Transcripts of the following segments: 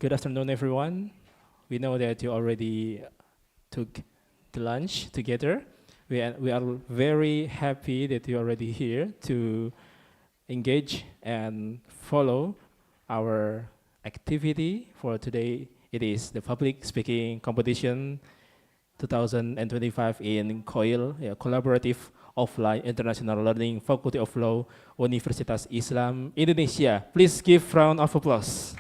Good afternoon, everyone. We know that you already took the lunch together. We are very happy that you're already here to engage and follow our activity for today. It is the public speaking competition 2025 in COIL, Collaborative Offline International Learning Faculty of Law, Universitas Islam Indonesia. Please give round of applause.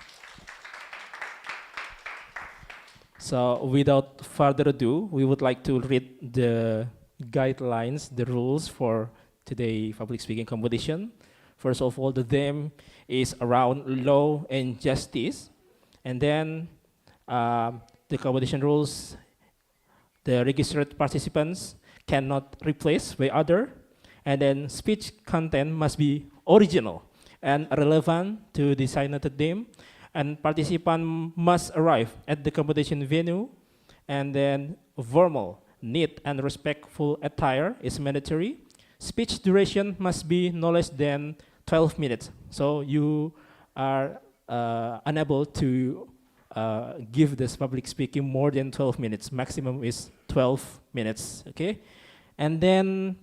So without further ado, we would like to read the guidelines, the rules for today public speaking competition. First of all, the theme is around law and justice. And then the competition rules, the registered participants cannot replace by other. And then speech content must be original and relevant to the designated theme. And participant must arrive at the competition venue, and then formal, neat, and respectful attire is mandatory. Speech duration must be no less than 12 minutes. So you are unable to give this public speaking more than 12 minutes. Maximum is 12 minutes, okay? And then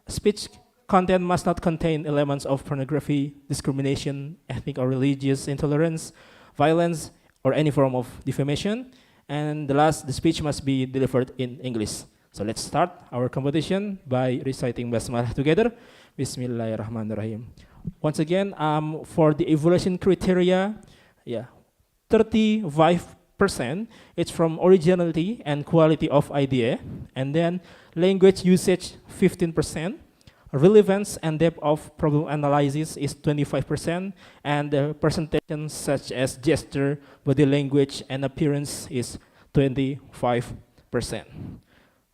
speech content must not contain elements of pornography, discrimination, ethnic or religious intolerance, violence, or any form of defamation. And the last, the speech must be delivered in English. So let's start our competition by reciting Basmalah together. Bismillahirrahmanirrahim. Once again, for the evaluation criteria, 35%, it's from originality and quality of idea. And then language usage, 15%. Relevance and depth of problem analysis is 25%, and the presentation such as gesture, body language, and appearance is 25%.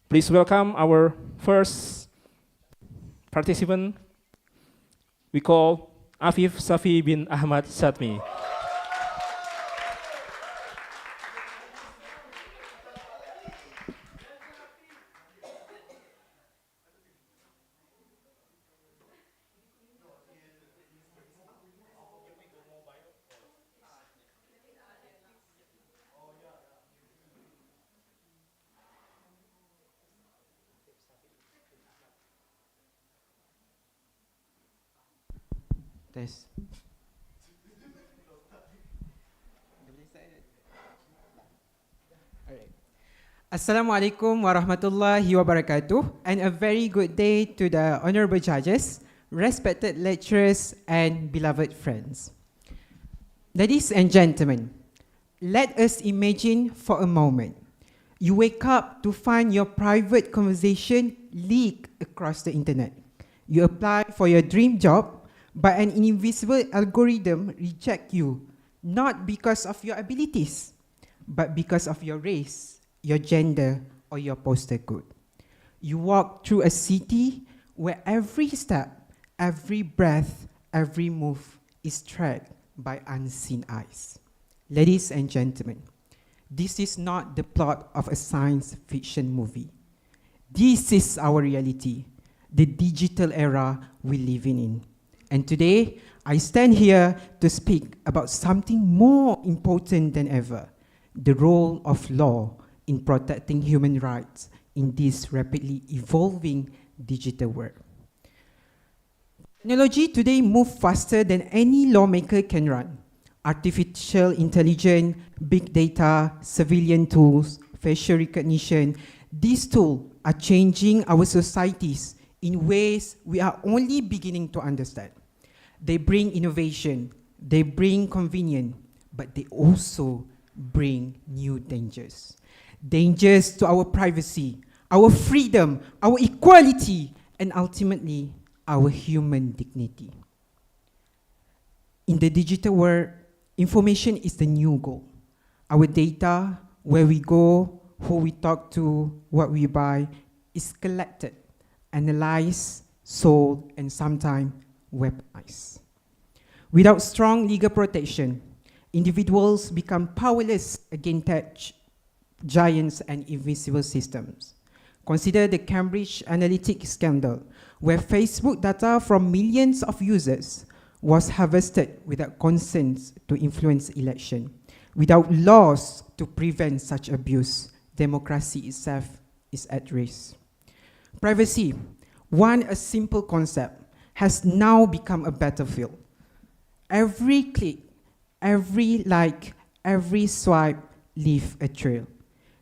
Please welcome our first participant. We call Afif Safi bin Ahmad Satmi. Test. Assalamualaikum warahmatullahi wabarakatuh, and a very good day to the honorable judges, respected lecturers, and beloved friends. Ladies and gentlemen, let us imagine for a moment. You wake up to find your private conversation leak across the internet. You apply for your dream job, but an invisible algorithm rejects you, not because of your abilities, but because of your race, your gender, or your postal code. You walk through a city where every step, every breath, every move is tracked by unseen eyes. Ladies and gentlemen, this is not the plot of a science fiction movie. This is our reality, the digital era we live in. And today, I stand here to speak about something more important than ever, the role of law in protecting human rights in this rapidly evolving digital world. Technology today moves faster than any lawmaker can run. Artificial intelligence, big data, surveillance tools, facial recognition, these tools are changing our societies in ways we are only beginning to understand. They bring innovation, they bring convenience, but they also bring new dangers. Dangers to our privacy, our freedom, our equality, and ultimately, our human dignity. In the digital world, information is the new goal. Our data, where we go, who we talk to, what we buy, is collected, analyzed, sold, and sometimes weaponized. Without strong legal protection, individuals become powerless against tech giants and invisible systems. Consider the Cambridge Analytica scandal, where Facebook data from millions of users was harvested without consent to influence election. Without laws to prevent such abuse, democracy itself is at risk. Privacy, a simple concept, has now become a battlefield. Every click, every like, every swipe leave a trail.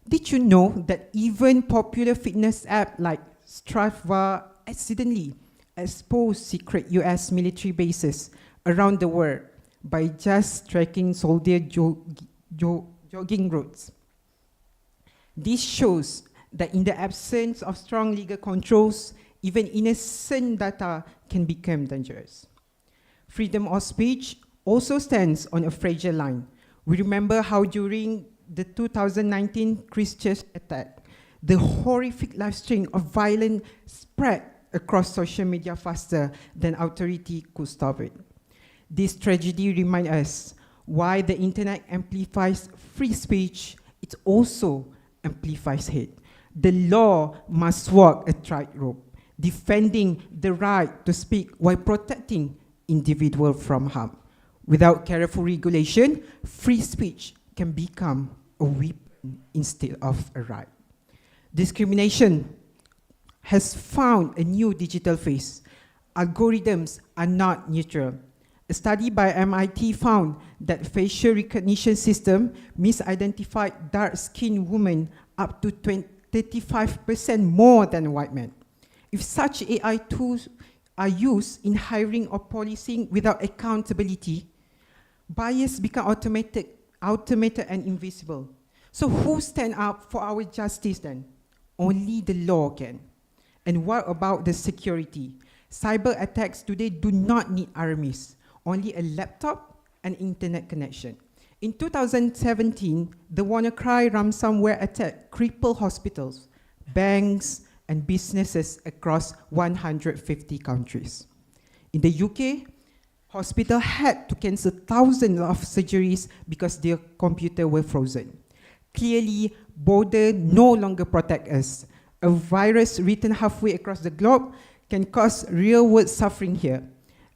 Did you know that even popular fitness app like Strava accidentally exposed secret US military bases around the world by just tracking soldier jogging routes? This shows that in the absence of strong legal controls, even innocent data can become dangerous. Freedom of speech also stands on a fragile line. We remember how during the 2019 Christchurch attack, the horrific live stream of violence spread across social media faster than authority could stop it. This tragedy reminds us why the internet amplifies free speech, it also amplifies hate. The law must walk a tightrope, defending the right to speak while protecting individuals from harm. Without careful regulation, free speech can become a weapon instead of a right. Discrimination has found a new digital face. Algorithms are not neutral. A study by MIT found that facial recognition system misidentified dark-skinned women up to 35% more than white men. If such AI tools are used in hiring or policing without accountability, bias become automated and invisible. So who stand up for our justice then? Only the law can. And what about the security? Cyber attacks today do not need armies, only a laptop and internet connection. In 2017, the WannaCry ransomware attack crippled hospitals, banks, and businesses across 150 countries. In the UK, hospitals had to cancel thousands of surgeries because their computers were frozen. Clearly, borders no longer protect us. A virus written halfway across the globe can cause real-world suffering here.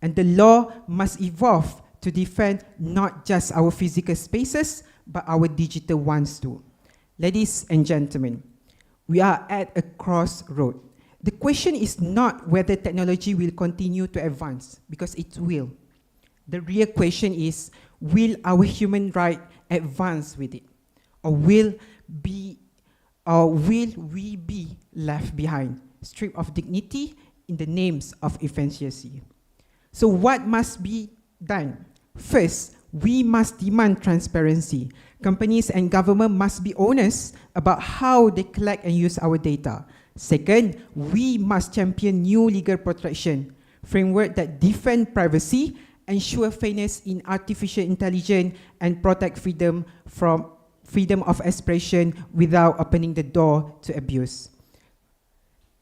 And the law must evolve to defend not just our physical spaces, but our digital ones too. Ladies and gentlemen, we are at a crossroad. The question is not whether technology will continue to advance, because it will. The real question is, will our human right advance with it? Or will we be left behind, stripped of dignity in the names of efficiency? So what must be done? First, we must demand transparency. Companies and government must be honest about how they collect and use our data. Second, we must champion new legal protection framework that defend privacy, ensure fairness in artificial intelligence, and protect freedom of expression without opening the door to abuse.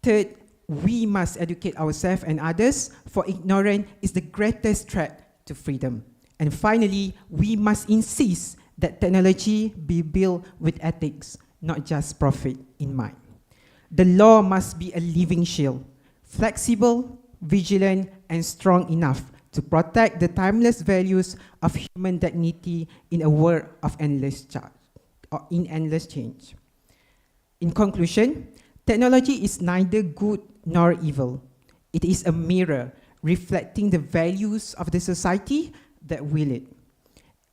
Third, we must educate ourselves and others, for ignorance is the greatest threat to freedom. And finally, we must insist that technology be built with ethics, not just profit in mind. The law must be a living shield, flexible, vigilant, and strong enough to protect the timeless values of human dignity in a world of endless change. In conclusion, technology is neither good nor evil. It is a mirror reflecting the values of the society that will it.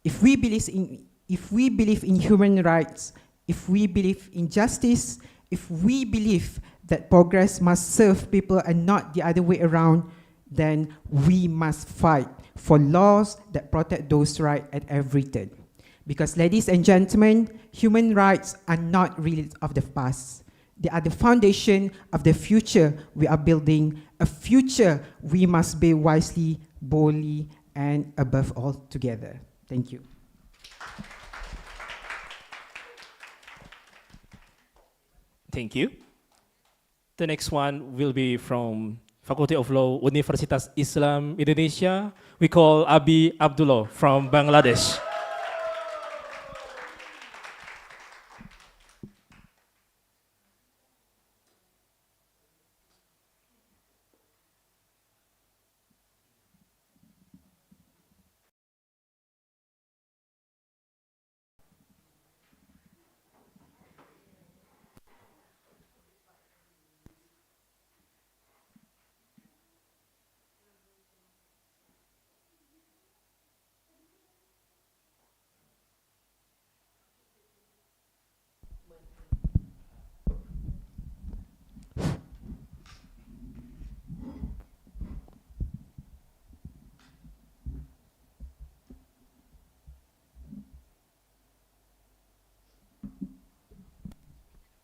If we believe in human rights, if we believe in justice, if we believe that progress must serve people and not the other way around, then we must fight for laws that protect those rights at every turn. Because, ladies and gentlemen, human rights are not relics of the past. They are the foundation of the future we are building, a future we must build wisely, boldly, and above all, together. Thank you. Thank you. The next one will be from Faculty of Law, Universitas Islam Indonesia. We call Abi Abdullah from Bangladesh.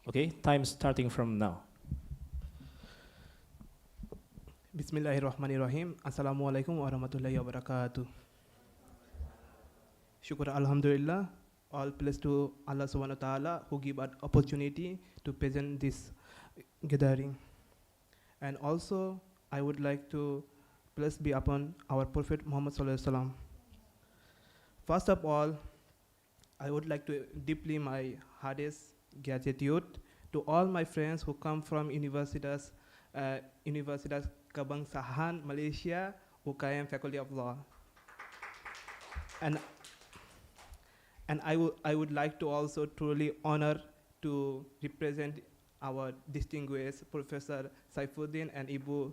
Okay, time starting from now. Bismillahirrahmanirrahim. Assalamualaikum warahmatullahi wabarakatuh. Shukr alhamdulillah. All praise to Allah subhanahu wa ta'ala who give us opportunity to present this gathering. And also, I would like to bless be upon our Prophet Muhammad sallallahu alaihi wasallam. First of all, I would like to deeply my hardest gratitude to all my friends who come from universities, Universitas Kebangsaan Malaysia, UKM Faculty of Law. And I would like to also truly honor to represent our distinguished Professor Saifuddin and Ibu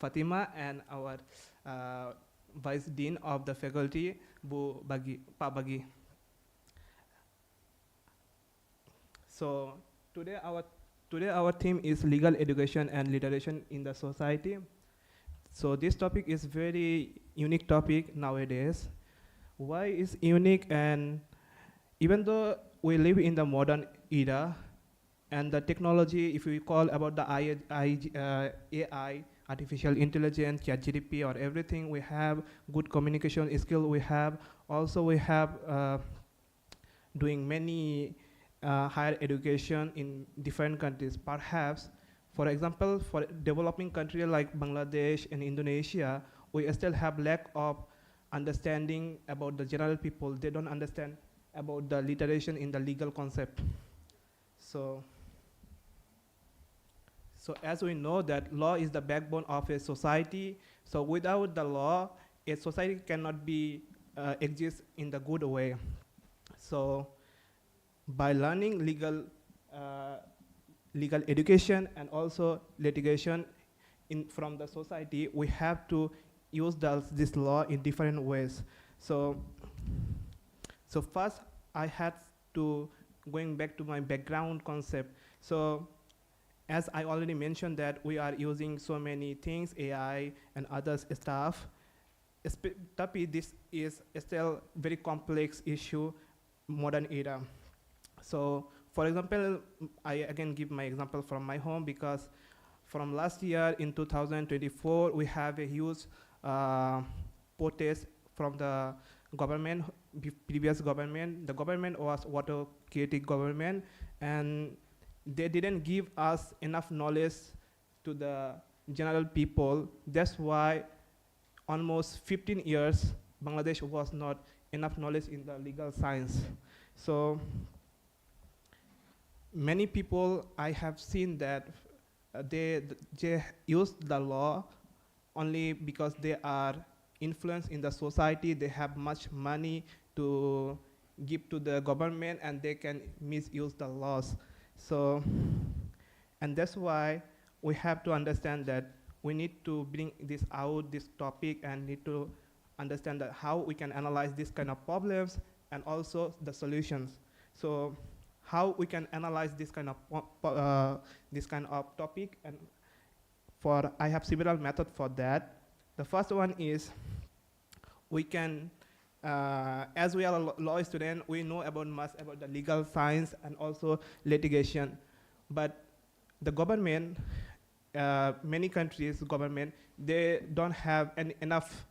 Fatima and our Vice Dean of the Faculty, Bu Bagi, Pak Bagi. So today our theme is legal education and literation in the society. So this topic is very unique topic nowadays. Why is unique? And even though we live in the modern era, and the technology, if we call about the AI, artificial intelligence, ChatGPT, or everything, we have good communication skill. We have doing many higher education in different countries. Perhaps, for example, for developing countries like Bangladesh and Indonesia, we still have lack of understanding about the general people. They don't understand about the literation in the legal concept. So as we know that law is the backbone of a society. So without the law, a society cannot be exist in the good way. So by learning legal education and also litigation from the society, we have to use this law in different ways. So first, I had to going back to my background concept. So as I already mentioned that we are using so many things, AI and other stuff. Tapi this is still very complex issue, modern era. So for example, I again give my example from my home, because from last year in 2024, we have a huge protest from the government, previous government. The government was autocratic government, and they didn't give us enough knowledge to the general people. That's why almost 15 years, Bangladesh was not enough knowledge in the legal science. So many people, I have seen that they use the law only because they are influenced in the society. They have much money to give to the government, and they can misuse the laws. So, and that's why we have to understand that we need to bring this out, this topic, and need to understand that how we can analyze this kind of problems and also the solutions. So how we can analyze this kind of topic, and I have several methods for that. The first one is we can, as we are a law student, we know much about the legal science and also litigation. But the government, many countries' government, they don't have enough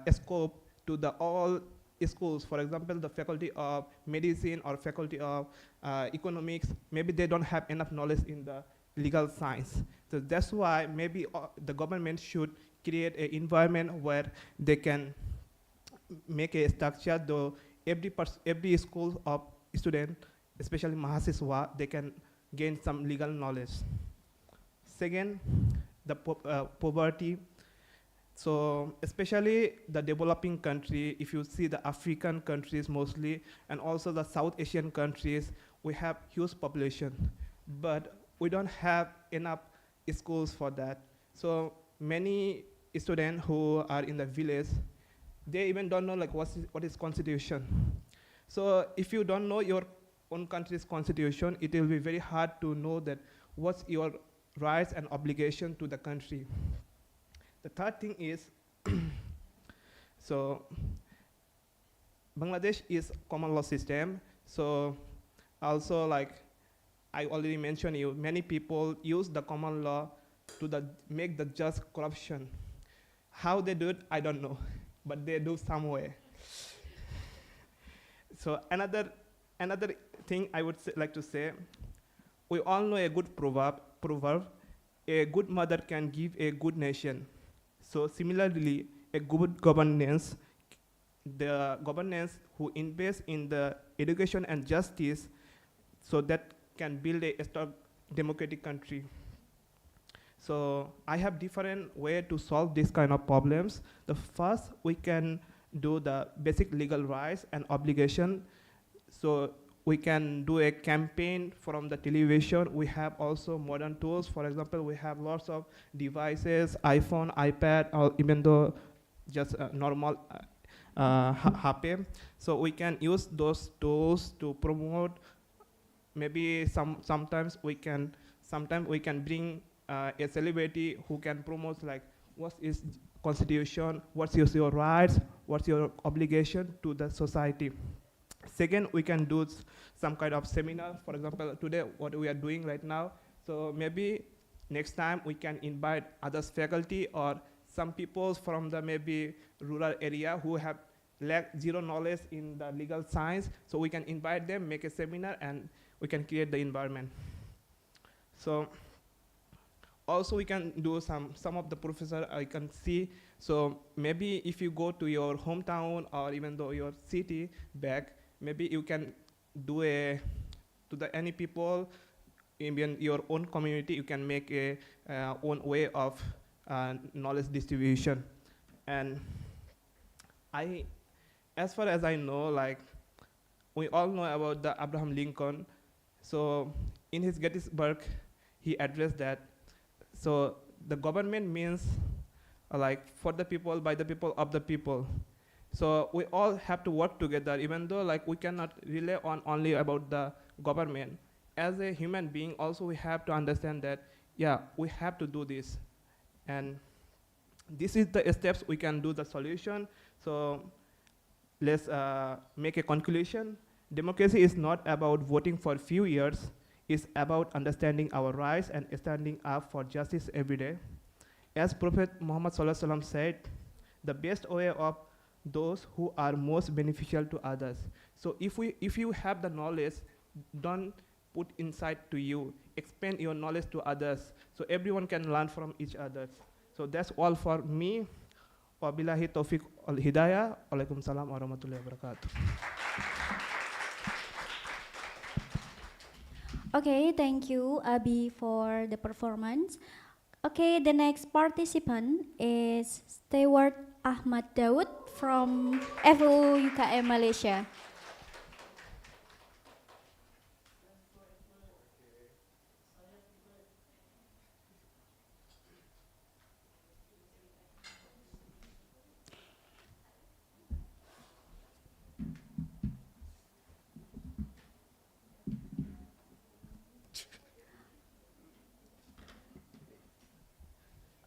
scope to the all schools. For example, the faculty of medicine or faculty of economics, maybe they don't have enough knowledge in the legal science. So that's why maybe the government should create an environment where they can make a structure, though every school of student, especially mahasiswa, they can gain some legal knowledge. Second, the poverty. So especially the developing country, if you see the African countries mostly, and also the South Asian countries, we have huge population, but we don't have enough schools for that. So many students who are in the village, they even don't know like what is constitution. So if you don't know your own country's constitution, it will be very hard to know that what's your rights and obligation to the country. The third thing is, so Bangladesh is common law system. So also like I already mentioned you, many people use the common law to make the just corruption. How they do it, I don't know, but they do some way. So another thing I would like to say, we all know a good proverb, a good mother can give a good nation. So similarly, a good governance, the governance who invest in the education and justice, so that can build a strong democratic country. So I have different way to solve this kind of problems. The first, we can do the basic legal rights and obligation. So we can do a campaign from the television. We have also modern tools. For example, we have lots of devices, iPhone, iPad, or even though just normal HP. So we can use those tools to promote. Maybe sometimes we can bring a celebrity who can promote like what is constitution, what's your rights, what's your obligation to the society. Second, we can do some kind of seminar. For example, today what we are doing right now. So maybe next time we can invite others faculty or some people from the maybe rural area who have zero knowledge in the legal science. So we can invite them, make a seminar, and we can create the environment. So also we can do some of the professor I can see. So maybe if you go to your hometown or even though your city back, maybe you can do any people in your own community, you can make a own way of knowledge distribution. And as far as I know, like we all know about the Abraham Lincoln. So in his Gettysburg, he addressed that. So the government means like for the people, by the people, of the people. So we all have to work together, even though like we cannot rely on only about the government. As a human being, also we have to understand that, yeah, we have to do this. And this is the steps we can do the solution. So let's make a conclusion. Democracy is not about voting for a few years. It's about understanding our rights and standing up for justice every day. As Prophet Muhammad Sallallahu Alaihi Wasallam said, the best way of those who are most beneficial to others. So if you have the knowledge, don't put inside to you, expand your knowledge to others, so everyone can learn from each other. So that's all for me. Wabillahi taufiq wal hidayah. Waalaikumsalam warahmatullahi wabarakatuh. Okay, thank you, Abi, for the performance. Okay, the next participant is Stewart Ahmad Daud from FU UKM Malaysia.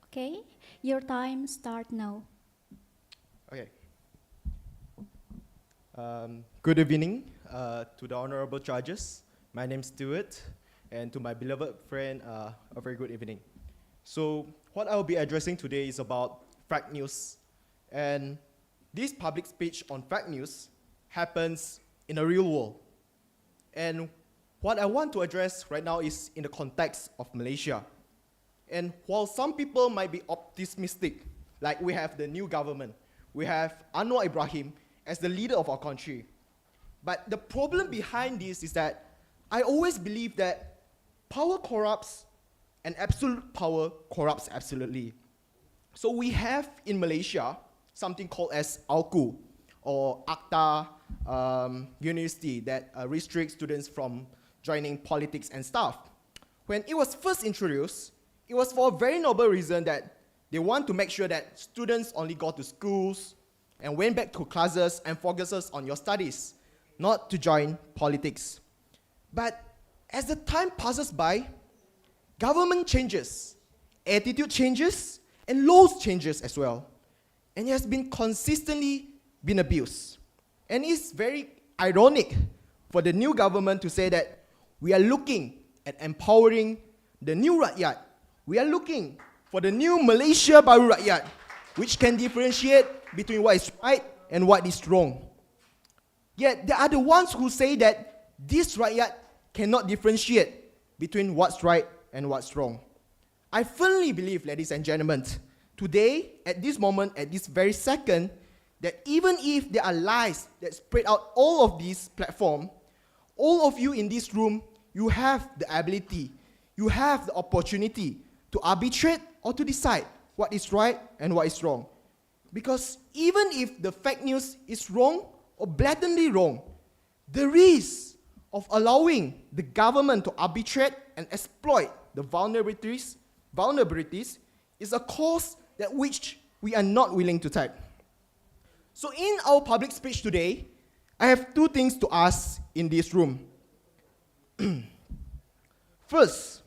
Okay, your time start now. Okay. Good evening to the honorable judges. My name is Stuart, and to my beloved friend, a very good evening. So what I will be addressing today is about fake news. And this public speech on fake news happens in a real world. And what I want to address right now is in the context of Malaysia. And while some people might be optimistic, like we have the new government, we have Anwar Ibrahim as the leader of our country. But the problem behind this is that I always believe that power corrupts and absolute power corrupts absolutely. So we have in Malaysia something called as ALKU, or Akta University, that restricts students from joining politics and stuff. When it was first introduced, it was for a very noble reason that they want to make sure that students only go to schools and went back to classes and focuses on your studies, not to join politics. But as the time passes by, government changes, attitude changes, and laws changes as well. And it has been consistently been abused. And it's very ironic for the new government to say that we are looking at empowering the new rakyat. We are looking for the new Malaysia Baru Rakyat, which can differentiate between what is right and what is wrong. Yet, there are the ones who say that this rakyat cannot differentiate between what's right and what's wrong. I firmly believe, ladies and gentlemen, today, at this moment, at this very second, that even if there are lies that spread out all of these platforms, all of you in this room, you have the ability, you have the opportunity to arbitrate or to decide what is right and what is wrong. Because even if the fake news is wrong or blatantly wrong, the risk of allowing the government to arbitrate and exploit the vulnerabilities is a cost that which we are not willing to take. So in our public speech today, I have two things to ask in this room. First,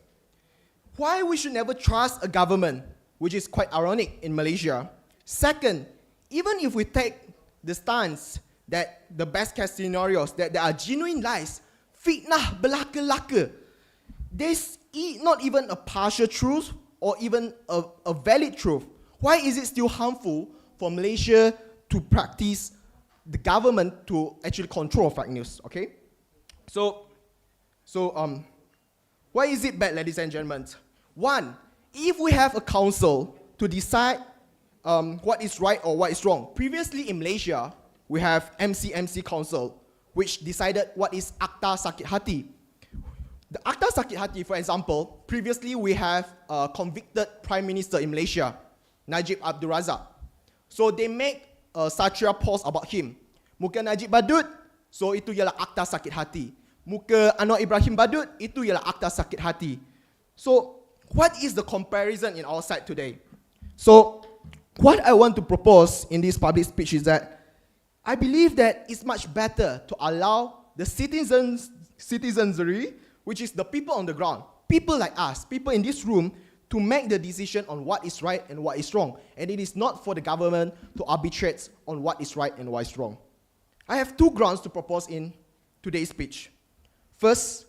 why we should never trust a government, which is quite ironic in Malaysia. Second, even if we take the stance that the best case scenarios, that there are genuine lies, fitnah, belaka-laka, there's not even a partial truth or even a valid truth. Why is it still harmful for Malaysia to practice the government to actually control fake news? Okay, so why is it bad, ladies and gentlemen? One, if we have a council to decide what is right or what is wrong. Previously in Malaysia, we have MCMC Council, which decided what is Akta Sakit Hati. The Akta Sakit Hati, for example, previously we have a convicted Prime Minister in Malaysia, Najib Abdul Razak. So they make a satire post about him. Muka Najib badut, so itu ialah Akta Sakit Hati. Muka Anwar Ibrahim badut, itu ialah Akta Sakit Hati. So what is the comparison in our side today? So what I want to propose in this public speech is that I believe that it's much better to allow the citizenry, which is the people on the ground, people like us, people in this room, to make the decision on what is right and what is wrong. And it is not for the government to arbitrate on what is right and what is wrong. I have two grounds to propose in today's speech. First,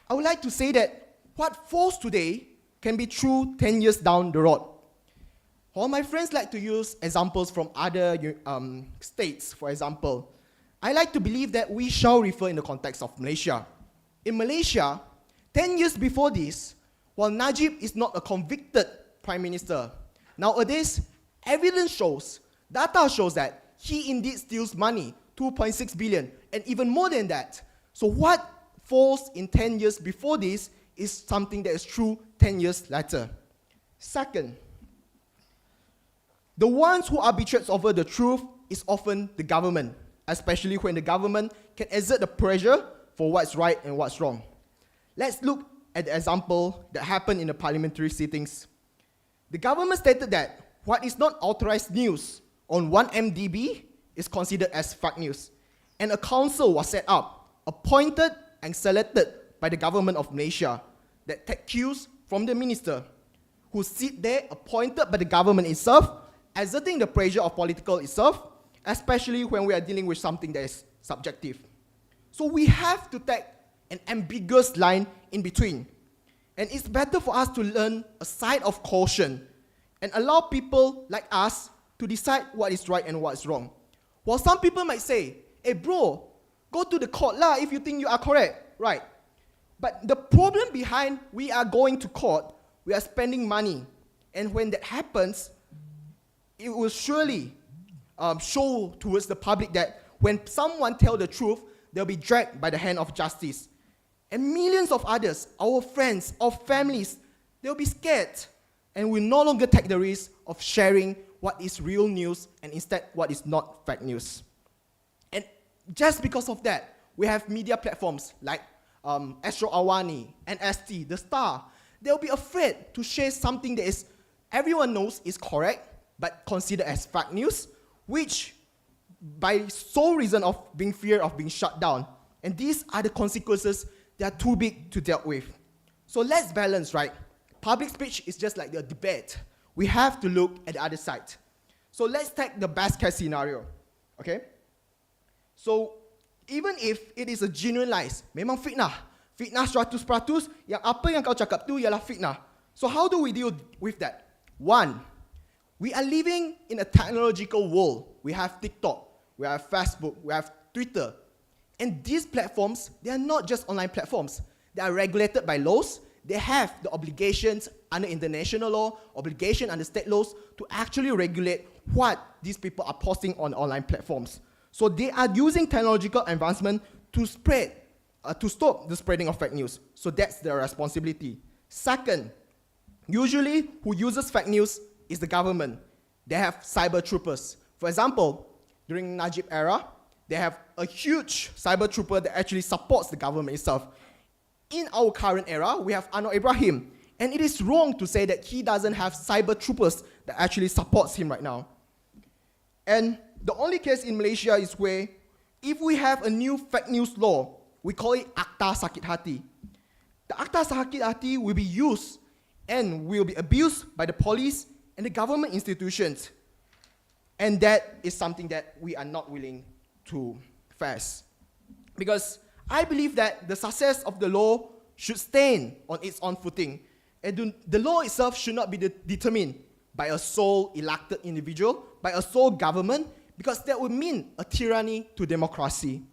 I would like to say that what falls today can be true 10 years down the road. While my friends like to use examples from other states, for example, I like to believe that we shall refer in the context of Malaysia. In Malaysia, 10 years before this, while Najib is not a convicted prime minister, nowadays, evidence shows, data shows that he indeed steals money, 2.6 billion, and even more than that. So what falls in 10 years before this is something that is true 10 years later. Second, the ones who arbitrate over the truth is often the government, especially when the government can exert the pressure for what's right and what's wrong. Let's look at the example that happened in the parliamentary sittings. The government stated that what is not authorized news on 1MDB is considered as fake news. And a council was set up, appointed and selected by the government of Malaysia that take cues from the minister, who sit there appointed by the government itself, exerting the pressure of political itself, especially when we are dealing with something that is subjective. So we have to take an ambiguous line in between. And it's better for us to learn a side of caution and allow people like us to decide what is right and what is wrong. While some people might say, hey bro, go to the court lah if you think you are correct, right? But the problem behind we are going to court, we are spending money. And when that happens, it will surely show towards the public that when someone tells the truth, they'll be dragged by the hand of justice. And millions of others, our friends, our families, they'll be scared and will no longer take the risk of sharing what is real news and instead what is not fake news. And just because of that, we have media platforms like Astro Awani and ST, The Star. They'll be afraid to share something that is everyone knows is correct, but considered as fake news, which by sole reason of being fear of being shut down. And these are the consequences that are too big to deal with. So let's balance, right? Public speech is just like the debate. We have to look at the other side. So let's take the best case scenario, okay? So even if it is a genuine lies, memang fitnah, Fitnah 100%, yang apa yang kau cakap tu ialah fitnah. So how do we deal with that? One, we are living in a technological world. We have TikTok, we have Facebook, we have Twitter. And these platforms, they are not just online platforms. They are regulated by laws. They have the obligations under international law, obligation under state laws to actually regulate what these people are posting on online platforms. So they are using technological advancement to stop the spreading of fake news. So that's their responsibility. Second, usually who uses fake news is the government. They have cyber troopers. For example, during Najib era, they have a huge cyber trooper that actually supports the government itself. In our current era, we have Anwar Ibrahim. And it is wrong to say that he doesn't have cyber troopers that actually supports him right now. And the only case in Malaysia is where if we have a new fake news law, we call it Akta Sakit Hati. The Akta Sakit Hati will be used and will be abused by the police and the government institutions. And that is something that we are not willing to face. Because I believe that the success of the law should stand on its own footing. And the law itself should not be determined by a sole elected individual, by a sole government, because that would mean a tyranny to democracy.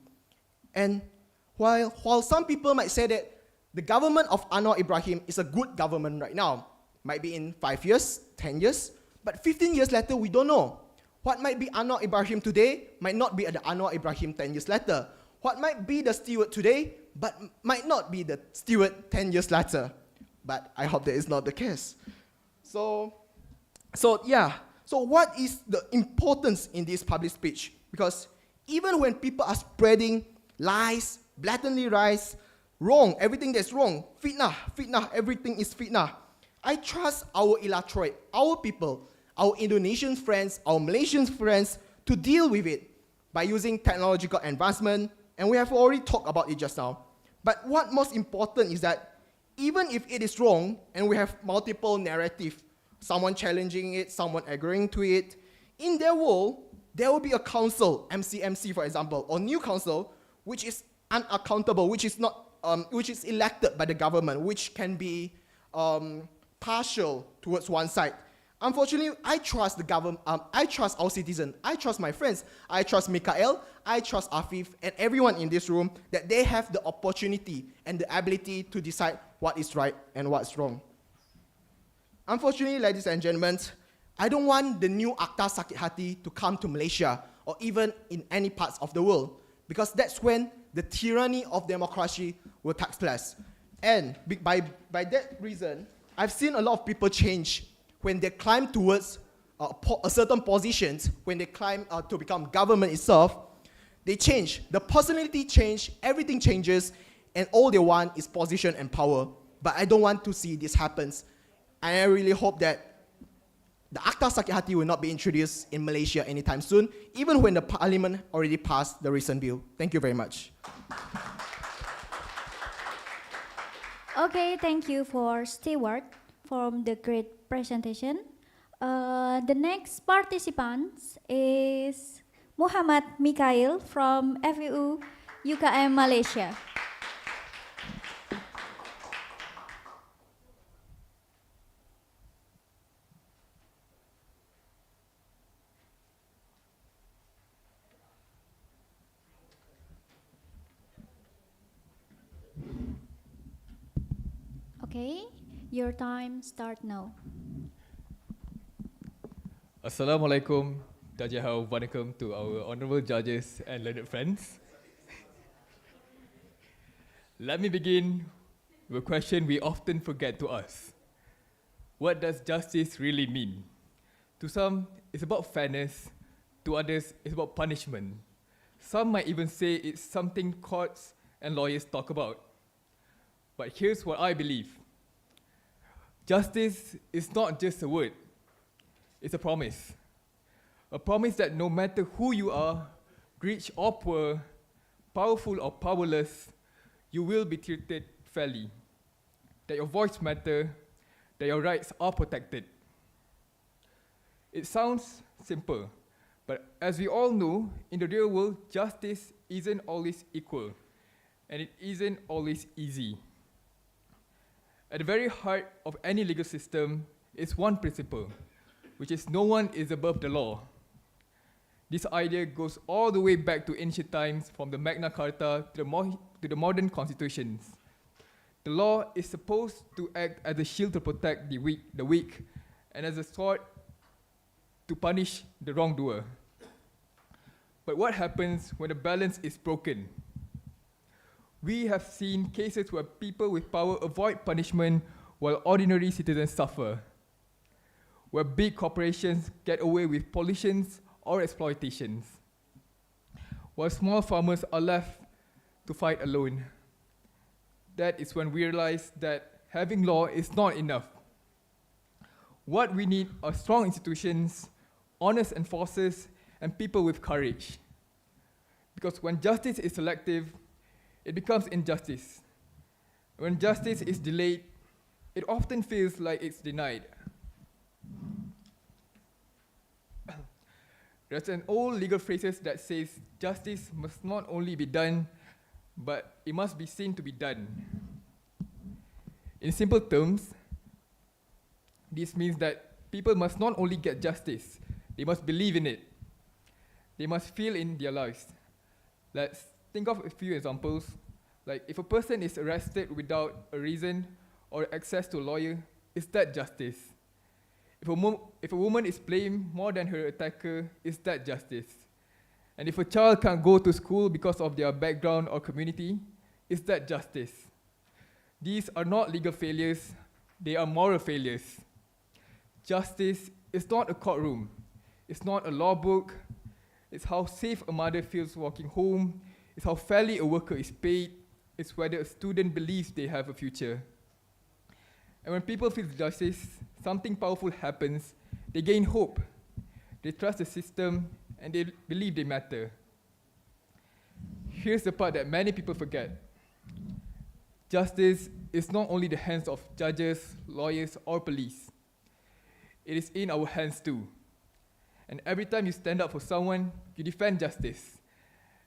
And while some people might say that the government of Anwar Ibrahim is a good government right now, might be in 5 years, 10 years, but 15 years later, we don't know. What might be Anwar Ibrahim today might not be the Anwar Ibrahim 10 years later. What might be the steward today, but might not be the steward 10 years later. But I hope that is not the case. So what is the importance in this public speech? Because even when people are spreading lies, blatantly lies, wrong, everything that's wrong, fitnah, everything is fitnah. I trust our electorate, our people, our Indonesian friends, our Malaysian friends to deal with it by using technological advancement, and we have already talked about it just now. But what most important is that even if it is wrong, and we have multiple narratives, someone challenging it, someone agreeing to it, in their world, there will be a council, MCMC for example, or new council, which is unaccountable, which is elected by the government, which can be partial towards one side. Unfortunately, I trust the government, I trust our citizens, I trust my friends, I trust Mikael, I trust Afif, and everyone in this room that they have the opportunity and the ability to decide what is right and what's wrong. Unfortunately, ladies and gentlemen, I don't want the new Akta Sakit Hati to come to Malaysia or even in any parts of the world, because that's when the tyranny of democracy will take place. And by that reason, I've seen a lot of people change when they climb towards a certain positions, when they climb to become government itself. They change, the personality change, everything changes, and all they want is position and power. But I don't want to see this happens. And I really hope that the Akta Sakit Hati will not be introduced in Malaysia anytime soon, even when the parliament already passed the recent bill. Thank you very much. Okay, thank you for Stewart from the great presentation. The next participant is Muhammad Mikail from FEU UKM Malaysia. Okay, your time start now. Assalamualaikum, Dajahau, Vanakkam to our honorable judges and learned friends. Let me begin with a question we often forget to ask. What does justice really mean? To some, it's about fairness. To others, it's about punishment. Some might even say it's something courts and lawyers talk about. But here's what I believe. Justice is not just a word, it's a promise. A promise that no matter who you are, rich or poor, powerful or powerless, you will be treated fairly. That your voice matters, that your rights are protected. It sounds simple, but as we all know, in the real world, justice isn't always equal. and it isn't always easy. At the very heart of any legal system is one principle, which is no one is above the law. This idea goes all the way back to ancient times, from the Magna Carta to the modern constitutions. The law is supposed to act as a shield to protect the weak, and as a sword to punish the wrongdoer. But what happens when the balance is broken? We have seen cases where people with power avoid punishment while ordinary citizens suffer, where big corporations get away with pollutions or exploitations, while small farmers are left to fight alone. That is when we realize that having law is not enough. What we need are strong institutions, honest enforcers, and people with courage. Because when justice is selective, it becomes injustice. When justice is delayed, it often feels like it's denied. There's an old legal phrase that says justice must not only be done, but it must be seen to be done. In simple terms, this means that people must not only get justice, they must believe in it. They must feel in their lives. Let's think of a few examples. Like if a person is arrested without a reason or access to a lawyer, is that justice? If a woman is blamed more than her attacker, is that justice? And if a child can't go to school because of their background or community, is that justice? These are not legal failures, they are moral failures. Justice is not a courtroom, it's not a law book, it's how safe a mother feels walking home, it's how fairly a worker is paid, it's whether a student believes they have a future. And when people feel justice, something powerful happens, they gain hope, they trust the system, and they believe they matter. Here's the part that many people forget. Justice is not only the hands of judges, lawyers, or police. It is in our hands too. And every time you stand up for someone, you defend justice.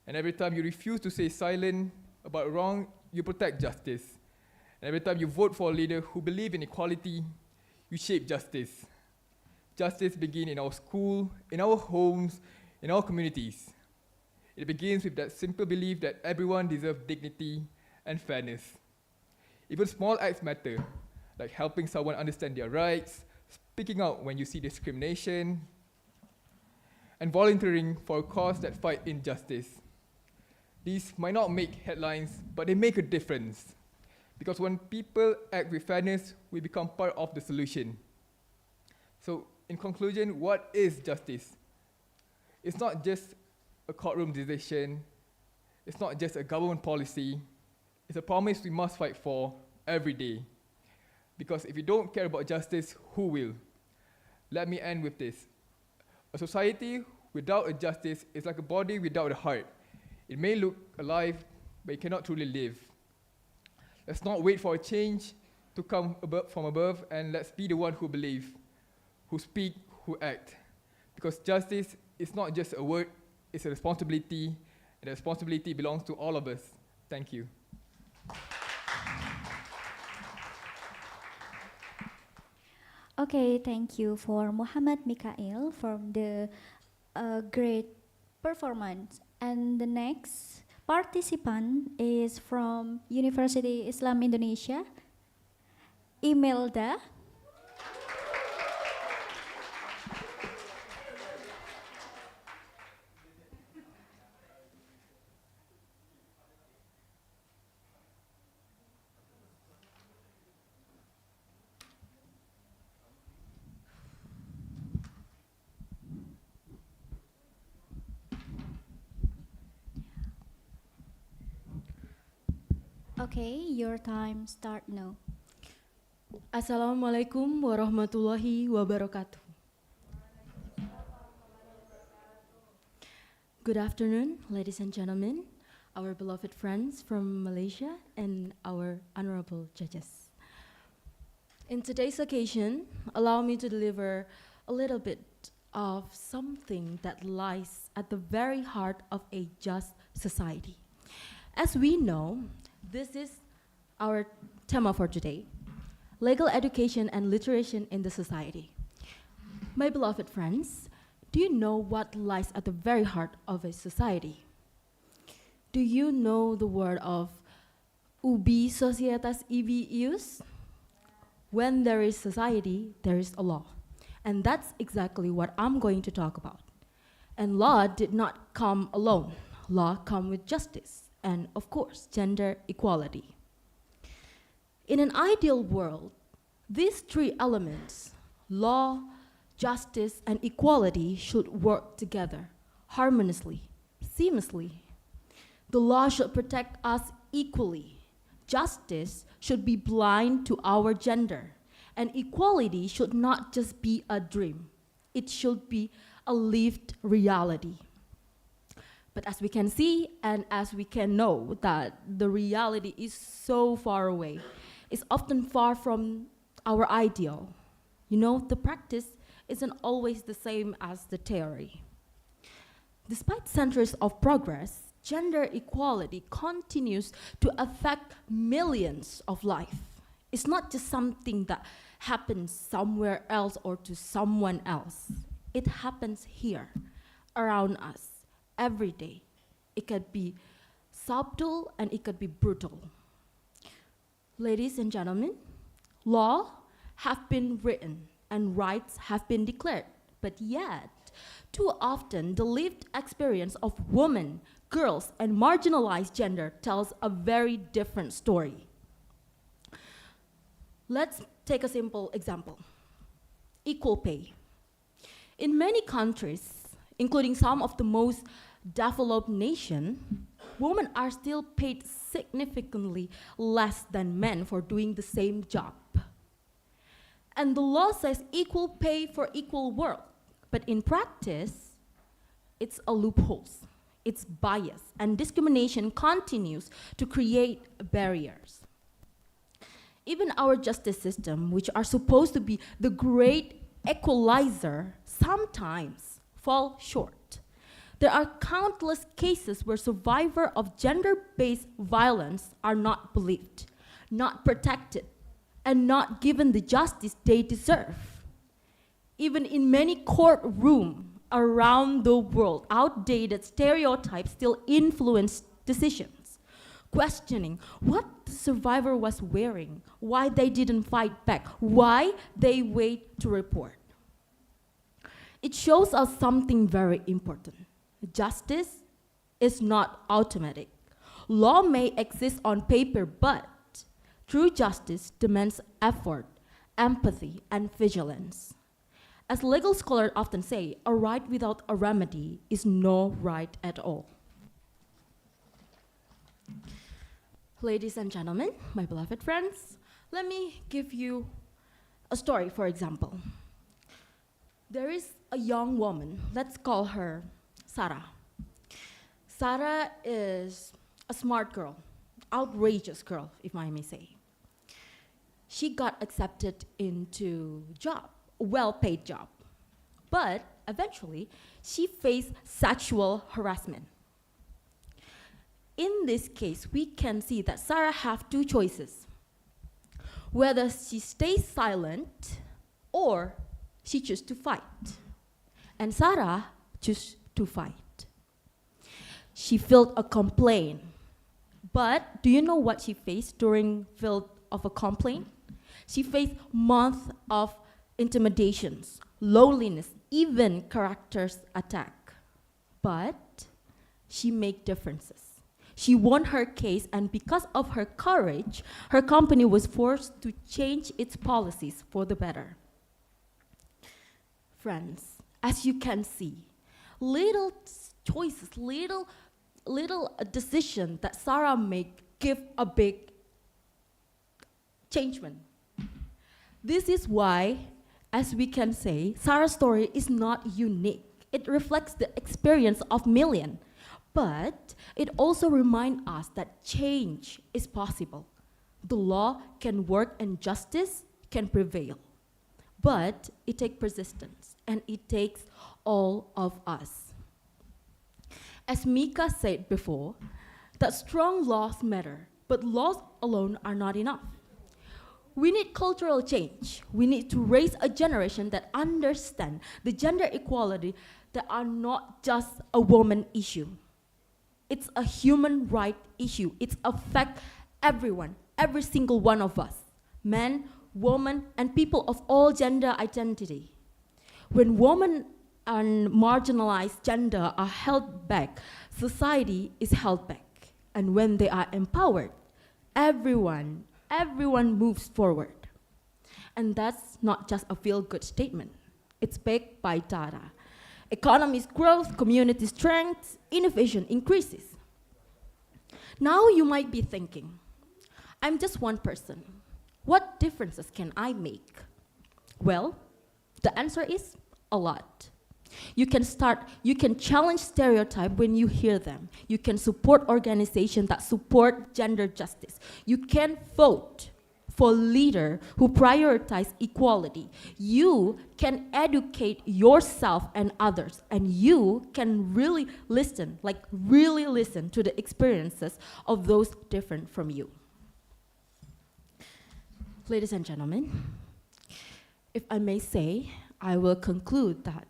And every time you refuse to stay silent about wrong, you protect justice. And every time you vote for a leader who believes in equality, you shape justice. Justice begins in our school, in our homes, in our communities. It begins with that simple belief that everyone deserves dignity and fairness. Even small acts matter, like helping someone understand their rights, speaking out when you see discrimination, and volunteering for a cause that fights injustice. These might not make headlines, but they make a difference. Because when people act with fairness, we become part of the solution. So, in conclusion, what is justice? It's not just a courtroom decision. It's not just a government policy. It's a promise we must fight for every day. Because if you don't care about justice, who will? Let me end with this. A society without a justice is like a body without a heart. It may look alive, but it cannot truly live. Let's not wait for a change to come from above, and let's be the one who believe, who speak, who act. Because justice is not just a word, it's a responsibility, and the responsibility belongs to all of us. Thank you. Okay, thank you for Muhammad Mikael from the great performance. And the next participant is from University Islam Indonesia, Imelda. Okay, your time start now. Assalamualaikum warahmatullahi wabarakatuh. Good afternoon, ladies and gentlemen, our beloved friends from Malaysia, and our honorable judges. In today's occasion, allow me to deliver a little bit of something that lies at the very heart of a just society. As we know, this is our tema for today, legal education and literation in the society. My beloved friends, do you know what lies at the very heart of a society? Do you know the word of ubi societas ibi ius? When there is society, there is a law. And that's exactly what I'm going to talk about. And law did not come alone. Law come with justice and, of course, gender equality. In an ideal world, these three elements, law, justice, and equality, should work together harmoniously, seamlessly. The law should protect us equally. Justice should be blind to our gender. And equality should not just be a dream. It should be a lived reality. But as we can see and as we can know that the reality is so far away, it's often far from our ideal. You know, the practice isn't always the same as the theory. Despite centuries of progress, gender equality continues to affect millions of lives. It's not just something that happens somewhere else or to someone else. It happens here, around us, every day. It could be subtle and it could be brutal. Ladies and gentlemen, law have been written and rights have been declared, but yet, too often the lived experience of women, girls, and marginalized gender tells a very different story. Let's take a simple example. Equal pay. In many countries, including some of the most developed nations, women are still paid significantly less than men for doing the same job. And the law says equal pay for equal work, but in practice, it's a loophole. It's bias, and discrimination continues to create barriers. Even our justice system, which are supposed to be the great equalizer, sometimes fall short. There are countless cases where survivors of gender-based violence are not believed, not protected, and not given the justice they deserve. Even in many courtrooms around the world, outdated stereotypes still influence decisions, questioning what the survivor was wearing, why they didn't fight back, why they wait to report. It shows us something very important. Justice is not automatic. Law may exist on paper, but true justice demands effort, empathy, and vigilance. As legal scholars often say, a right without a remedy is no right at all. Ladies and gentlemen, my beloved friends, let me give you a story, for example. There is a young woman, let's call her Sarah. Sarah is a smart girl, outrageous girl, if I may say. She got accepted into job, a well-paid job. But eventually, she faced sexual harassment. In this case, we can see that Sarah has two choices. Whether she stays silent or she chooses to fight. And Sarah chose to fight. She filed a complaint. But do you know what she faced during filing of a complaint? She faced months of intimidations, loneliness, even character attack. But she made differences. She won her case, and because of her courage, her company was forced to change its policies for the better. Friends, as you can see, little choices, little decision that Sarah made give a big changement. This is why, as we can say, Sarah's story is not unique. It reflects the experience of millions. But it also reminds us that change is possible. The law can work and justice can prevail. But it takes persistence, and it takes all of us. As Mika said before, that strong laws matter, but laws alone are not enough. We need cultural change. We need to raise a generation that understand the gender equality that are not just a woman issue. It's a human right issue. It's affect everyone, every single one of us, men, women, and people of all gender identity. When women and marginalized gender are held back, society is held back. And when they are empowered, everyone moves forward. And that's not just a feel-good statement. It's backed by data. Economy's growth, community strength, innovation increases. Now you might be thinking, I'm just one person. What differences can I make? Well, the answer is a lot. You can challenge stereotype when you hear them. You can support organizations that support gender justice. You can vote for leaders who prioritize equality. You can educate yourself and others, and you can really listen to the experiences of those different from you. Ladies and gentlemen, if I may say, I will conclude that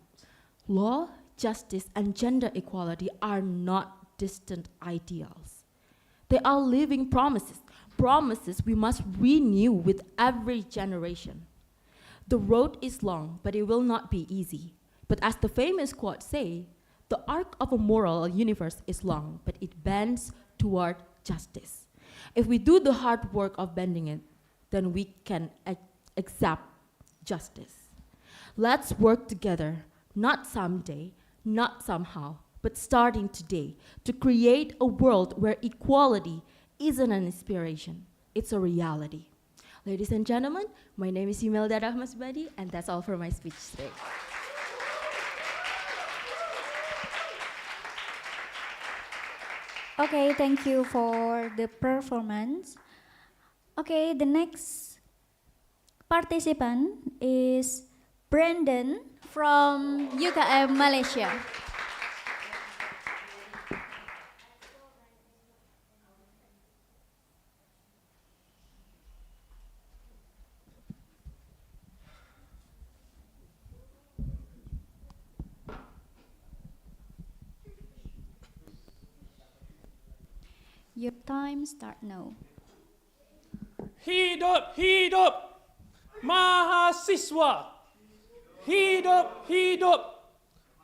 law, justice, and gender equality are not distant ideals. They are living promises we must renew with every generation. The road is long, but it will not be easy. But as the famous quote say, the arc of a moral universe is long, but it bends toward justice. If we do the hard work of bending it, then we can accept justice. Let's work together, not someday, not somehow, but starting today, to create a world where equality isn't an inspiration, it's a reality. Ladies and gentlemen, my name is Imelda Rahmasbadi, and that's all for my speech today. Okay, thank you for the performance. Okay, the next participant is Brandon from UKM Malaysia. Your time start now. Hidup, hidup, mahasiswa. Hidup, hidup,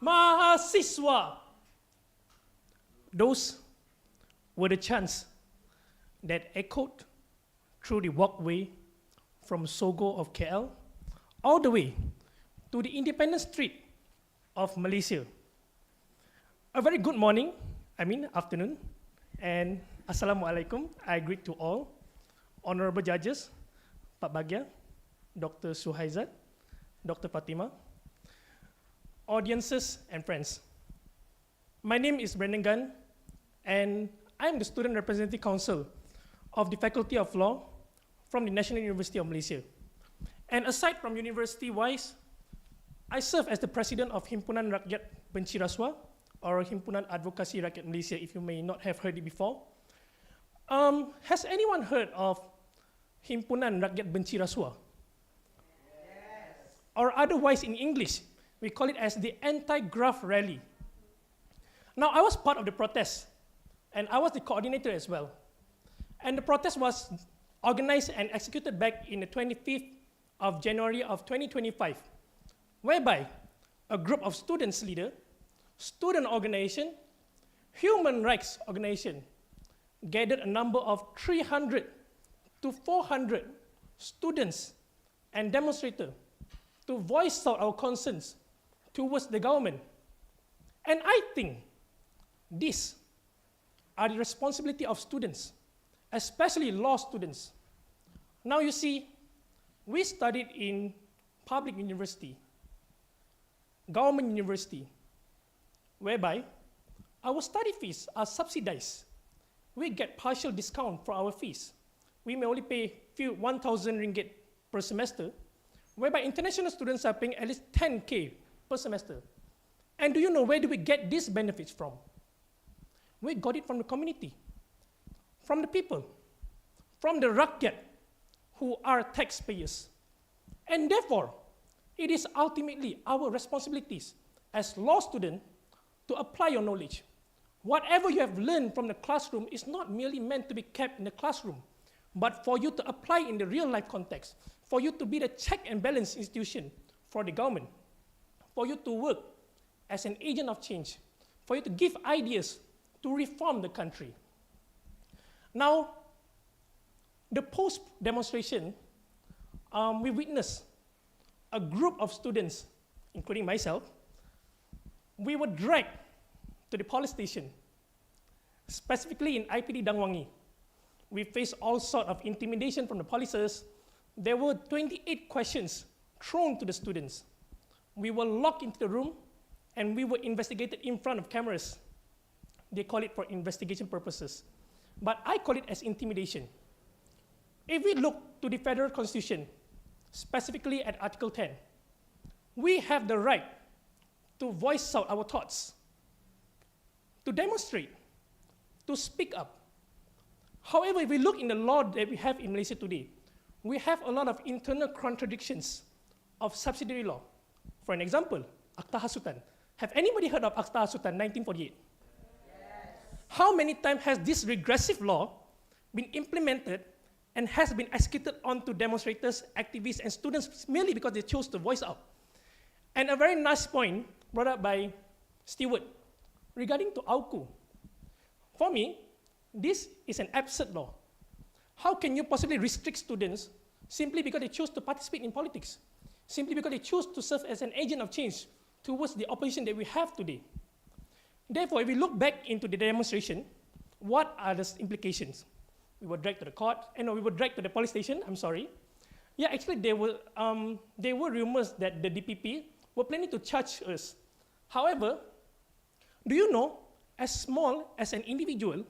mahasiswa. Those were the chants that echoed through the walkway from Sogo of KL all the way to the Independence Street of Malaysia. A very good morning, afternoon, and Assalamualaikum. I greet to all honorable judges, Pak Bagya, Dr. Suhaizat, Dr. Fatima, audiences and friends. My name is Brandon Gan, and I am the Student Representative Council of the Faculty of Law from the National University of Malaysia. And aside from university-wise, I serve as the President of Himpunan Rakyat Benci Rasuah, or Himpunan Advokasi Rakyat Malaysia, if you may not have heard it before. Has anyone heard of Himpunan Rakyat Benci Rasuah? Yes. Or otherwise in English, we call it as the anti-graft rally. Now, I was part of the protest, and I was the coordinator as well. And the protest was organized and executed back in the 25th of January of 2025, whereby a group of students leader, student organization, human rights organization, gathered a number of 300 to 400 students and demonstrators to voice out our concerns towards the government. And I think these are the responsibility of students, especially law students. Now you see, we studied in public university, government university, whereby our study fees are subsidized. We get partial discount for our fees. We may only pay 1,000 ringgit per semester, whereby international students are paying at least 10K per semester. And do you know where do we get these benefits from? We got it from the community. from the people, from the rakyat, who are taxpayers. And therefore, it is ultimately our responsibilities as law students to apply your knowledge. Whatever you have learned from the classroom is not merely meant to be kept in the classroom, but for you to apply in the real life context, for you to be the check and balance institution for the government, for you to work as an agent of change, for you to give ideas to reform the country. Now, the post-demonstration, we witnessed a group of students, including myself, we were dragged to the police station, specifically in IPD Dangwangi. We faced all sorts of intimidation from the policers. There were 28 questions thrown to the students. We were locked into the room, and we were investigated in front of cameras. They call it for investigation purposes. But I call it as intimidation. If we look to the Federal Constitution, specifically at Article 10, we have the right to voice out our thoughts, to demonstrate, to speak up. However, if we look in the law that we have in Malaysia today, we have a lot of internal contradictions of subsidiary law. For an example, Akta Hasutan. Have anybody heard of Akta Hasutan 1948? Yes. How many times has this regressive law been implemented and has been executed onto demonstrators, activists, and students merely because they chose to voice out? And a very nice point brought up by Stewart regarding to AUKU. For me, this is an absurd law. How can you possibly restrict students simply because they choose to participate in politics? Simply because they choose to serve as an agent of change towards the opposition that we have today. Therefore, if we look back into the demonstration, what are the implications? We were dragged to the court, and we were dragged to the police station, I'm sorry. Yeah, actually there were rumors that the DPP were planning to charge us. However, do you know, as small as an individual,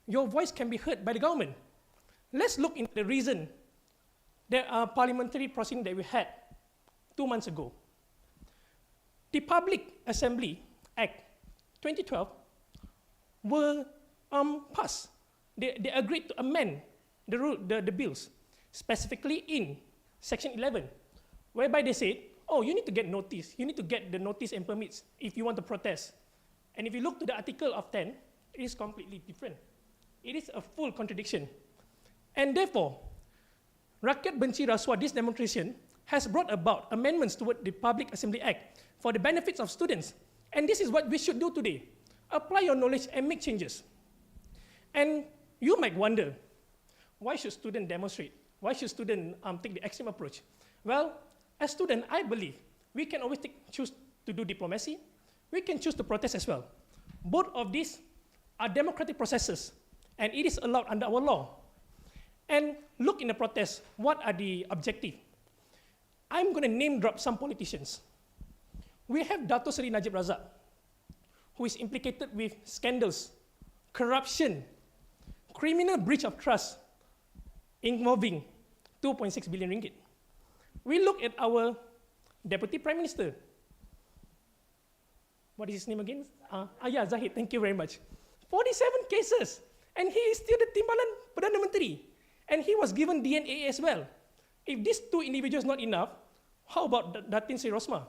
your voice can be heard by the government. Let's look into the reason there are parliamentary proceedings that we had 2 months ago. The Public Assembly Act 2012 were passed. They agreed to amend the bills, specifically in Section 11, whereby they said, oh, you need to get notice. You need to get the notice and permits if you want to protest. And if you look to the Article of 10, it is completely different. It is a full contradiction. And therefore, Rakyat Benci Rasuah, this demonstration, has brought about amendments toward the Public Assembly Act for the benefits of students. And this is what we should do today. Apply your knowledge and make changes. And you might wonder, why should students demonstrate? Why should students take the extreme approach? Well, as students, I believe we can always choose to do diplomacy. We can choose to protest as well. Both of these are democratic processes, and it is allowed under our law. And look in the protest, what are the objectives? I'm going to name drop some politicians. We have Dato Seri Najib Razak, who is implicated with scandals, corruption, criminal breach of trust involving 2.6 billion ringgit. We look at our Deputy Prime Minister. What is his name again? Yeah, Zahid, thank you very much. 47 cases, and he is still the Timbalan Perdana Menteri, and he was given DNA as well. If these two individuals not enough, how about Datin Sri Rosmah?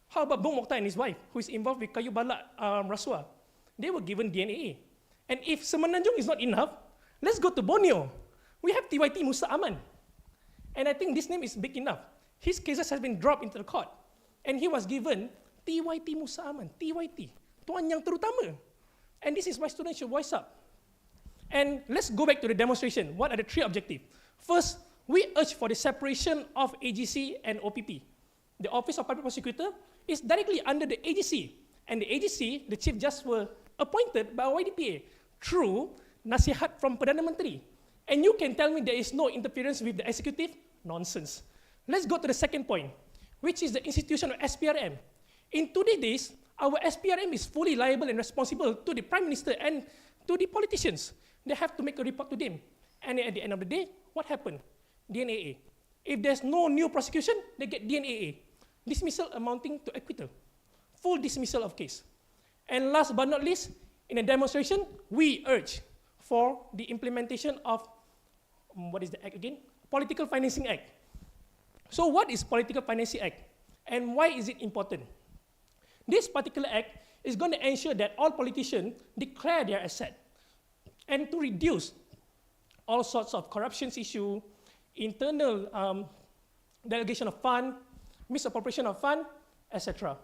How about Bung Mokhtar and his wife, who is involved with Kayu Balak Rasuah? They were given DNA. And if Semenanjung is not enough, let's go to Borneo. We have TYT Musa Aman. And I think this name is big enough. His cases has been dropped into the court. And he was given TYT Musa Aman, TYT, Tuan Yang Terutama. And this is why students should voice up. And let's go back to the demonstration. What are the three objectives? First, we urge for the separation of AGC and OPP. The Office of Public Prosecutor is directly under the AGC. And the AGC, the Chief Justice, were appointed by YDPA through nasihat from Perdana Menteri. And you can tell me there is no interference with the executive? Nonsense. Let's go to the second point, which is the institution of SPRM. In today's days, our SPRM is fully liable and responsible to the Prime Minister and to the politicians. They have to make a report to them. And at the end of the day, what happened? DNAA. If there's no new prosecution, they get DNAA. Dismissal amounting to acquittal. Full dismissal of case. And last but not least, in a demonstration, we urge for the implementation of, what is the act again? Political Financing Act. So what is Political Financing Act and why is it important? This particular act is going to ensure that all politicians declare their asset and to reduce all sorts of corruption issue, internal delegation of fund, misappropriation of fund, etc.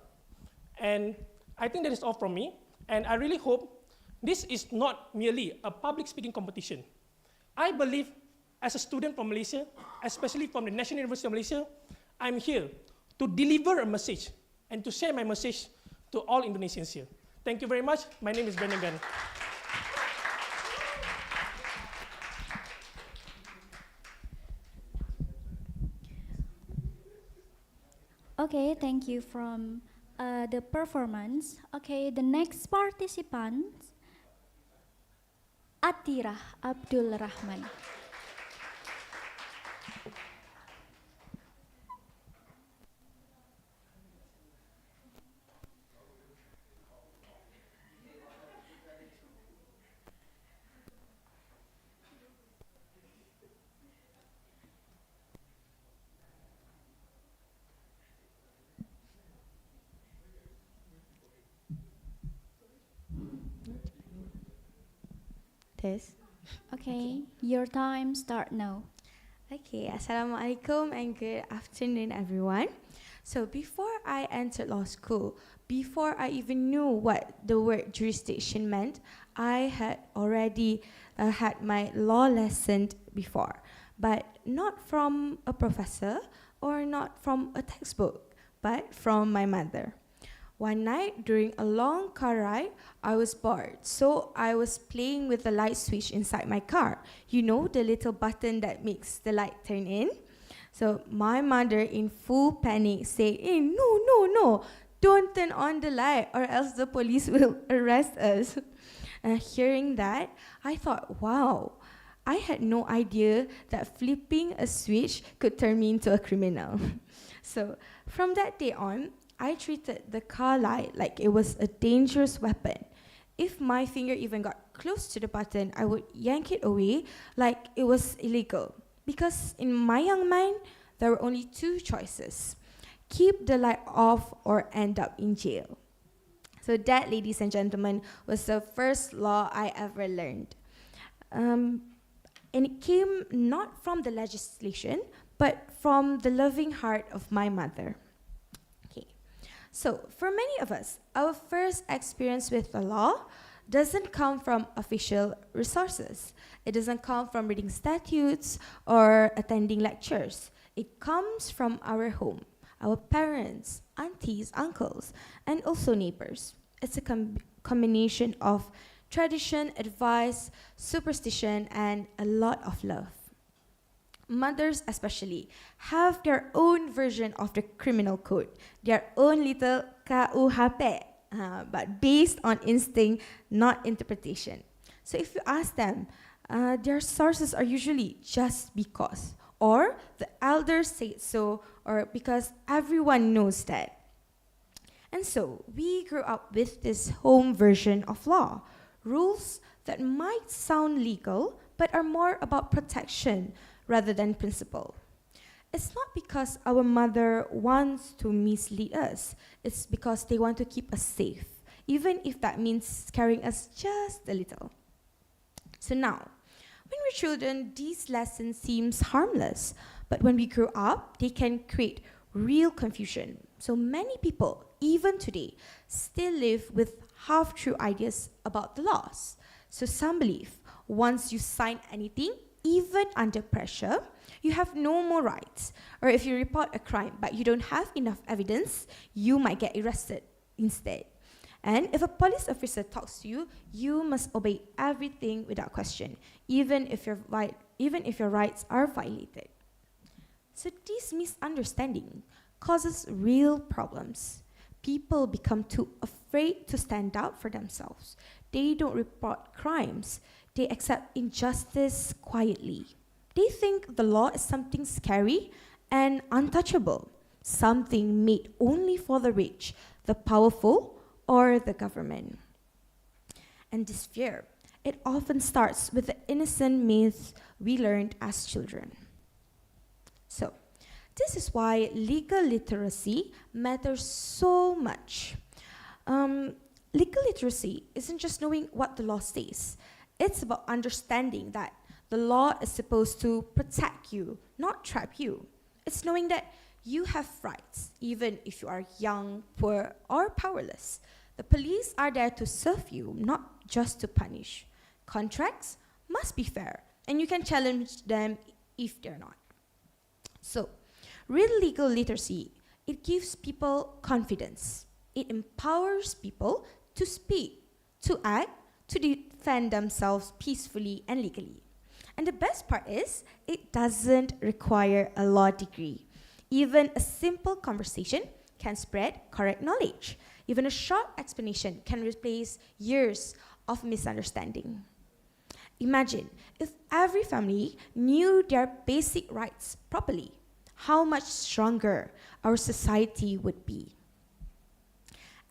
And I think that is all from me. And I really hope this is not merely a public speaking competition. I believe as a student from Malaysia, especially from the National University of Malaysia, I'm here to deliver a message and to share my message to all Indonesians here. Thank you very much. My name is Brandon Gan. Okay, thank you from the performance. Okay, the next participant, Atirah Abdul Rahman. Test. Okay, your time start now. Okay, Assalamualaikum and good afternoon, everyone. So before I entered law school, before I even knew what the word jurisdiction meant, I had already had my law lesson before, but not from a professor or not from a textbook, but from my mother. One night during a long car ride, I was bored, so I was playing with the light switch inside my car. You know, the little button that makes the light turn in? So my mother, in full panic, said, no, don't turn on the light or else the police will arrest us. Hearing that, I thought, wow, I had no idea that flipping a switch could turn me into a criminal. So from that day on, I treated the car light like it was a dangerous weapon. If my finger even got close to the button, I would yank it away like it was illegal. Because in my young mind, there were only two choices: keep the light off or end up in jail. So that, ladies and gentlemen, was the first law I ever learned. And it came not from the legislation, but from the loving heart of my mother. So, for many of us, our first experience with the law doesn't come from official resources. It doesn't come from reading statutes or attending lectures. It comes from our home, our parents, aunties, uncles, and also neighbors. It's a combination of tradition, advice, superstition, and a lot of love. Mothers especially have their own version of the criminal code, their own little KUHP, but based on instinct, not interpretation. So if you ask them, their sources are usually just because, or the elders say so, or because everyone knows that. And so we grew up with this home version of law, rules that might sound legal, but are more about protection rather than principle. It's not because our mother wants to mislead us. It's because they want to keep us safe, even if that means scaring us just a little. So now, when we're children, these lessons seem harmless, but when we grow up, they can create real confusion. So many people, even today, still live with half-true ideas about the laws. So some believe once you sign anything, even under pressure, you have no more rights. Or if you report a crime but you don't have enough evidence, you might get arrested instead. And if a police officer talks to you, you must obey everything without question, even if your rights are violated. So this misunderstanding causes real problems. People become too afraid to stand up for themselves. They don't report crimes. They accept injustice quietly. They think the law is something scary and untouchable, something made only for the rich, the powerful, or the government. And this fear, it often starts with the innocent myths we learned as children. So, this is why legal literacy matters so much. Legal literacy isn't just knowing what the law says. It's about understanding that the law is supposed to protect you, not trap you. It's knowing that you have rights, even if you are young, poor, or powerless. The police are there to serve you, not just to punish. Contracts must be fair, and you can challenge them if they're not. So, real legal literacy, it gives people confidence. It empowers people to speak, to act, to defend themselves peacefully and legally. And the best part is, it doesn't require a law degree. Even a simple conversation can spread correct knowledge. Even a short explanation can replace years of misunderstanding. Imagine if every family knew their basic rights properly, how much stronger our society would be.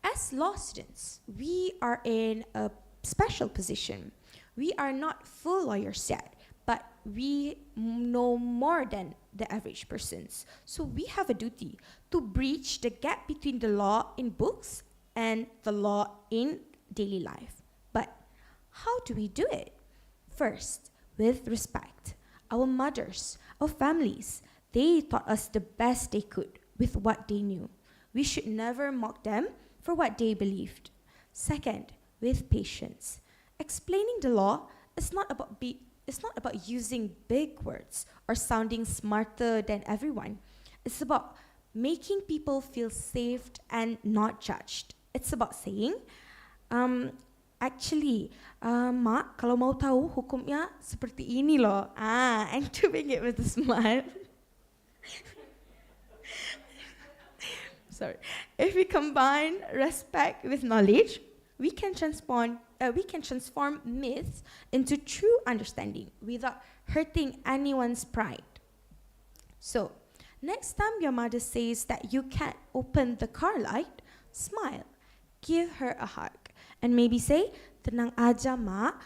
As law students, we are in a special position. We are not full lawyers yet, but we know more than the average persons. So we have a duty to bridge the gap between the law in books and the law in daily life. But how do we do it? First, with respect. Our mothers, our families, they taught us the best they could with what they knew. We should never mock them for what they believed. Second, with patience. Explaining the law is not about using big words or sounding smarter than everyone. It's about making people feel safe and not judged. It's about saying, actually, Mak, kalau mau tahu hukumnya seperti ini loh. And doing it with a smile. Sorry. If we combine respect with knowledge, we can transform myths into true understanding without hurting anyone's pride. So, next time your mother says that you can't open the car light, smile, give her a hug, and maybe say, "Tenang aja, Mak,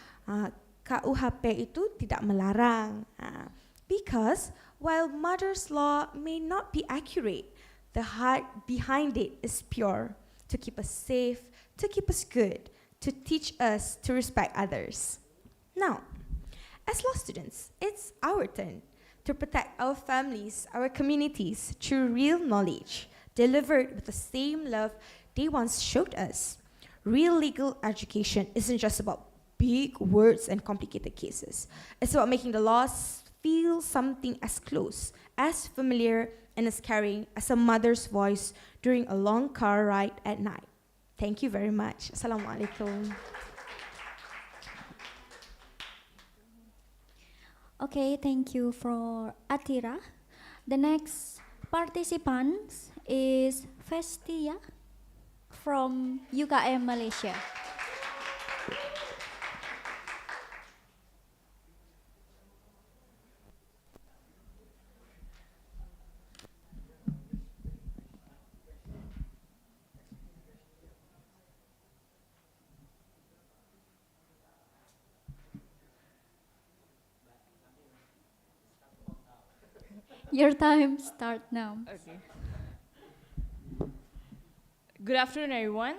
KUHP itu tidak melarang." Because while mother's law may not be accurate, the heart behind it is pure, to keep us safe, to keep us good, to teach us to respect others. Now, as law students, it's our turn to protect our families, our communities through real knowledge, delivered with the same love they once showed us. Real legal education isn't just about big words and complicated cases. It's about making the laws feel something as close, as familiar, and as caring as a mother's voice during a long car ride at night. Thank you very much. Assalamualaikum. Okay, thank you for Atira. The next participant is Festia from UKM Malaysia. Your time start now. Okay. Good afternoon, everyone.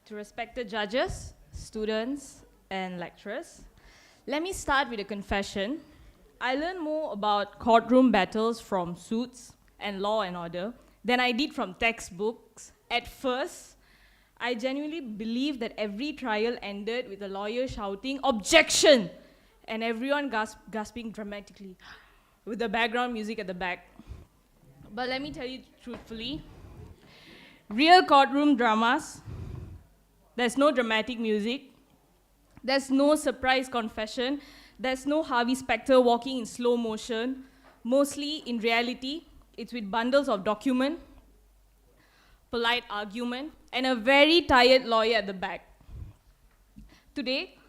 To respected judges, students, and lecturers. Let me start with a confession. I learned more about courtroom battles from Suits and Law and Order than I did from textbooks. At first, I genuinely believed that every trial ended with a lawyer shouting, "Objection!" and everyone gasping dramatically, with the background music at the back. But let me tell you truthfully, real courtroom dramas, there's no dramatic music, there's no surprise confession, there's no Harvey Specter walking in slow motion. Mostly, in reality, it's with bundles of document, polite argument, and a very tired lawyer at the back. Today,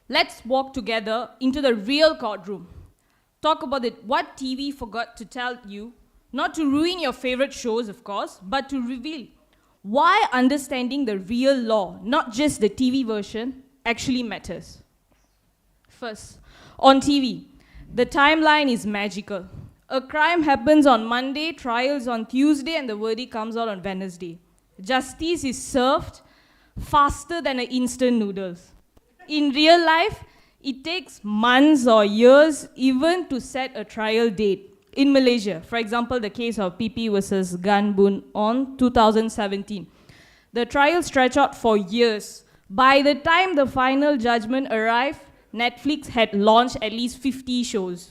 let's walk together into the real courtroom. Talk about what TV forgot to tell you, not to ruin your favorite shows, of course, but to reveal why understanding the real law, not just the TV version, actually matters. First, on TV, the timeline is magical. A crime happens on Monday, trials on Tuesday, and the verdict comes out on Wednesday. Justice is served faster than instant noodles. In real life, it takes months or years even to set a trial date. In Malaysia, for example, the case of PP versus Gan Bun on 2017, the trial stretched out for years. By the time the final judgment arrived, Netflix had launched at least 50 shows.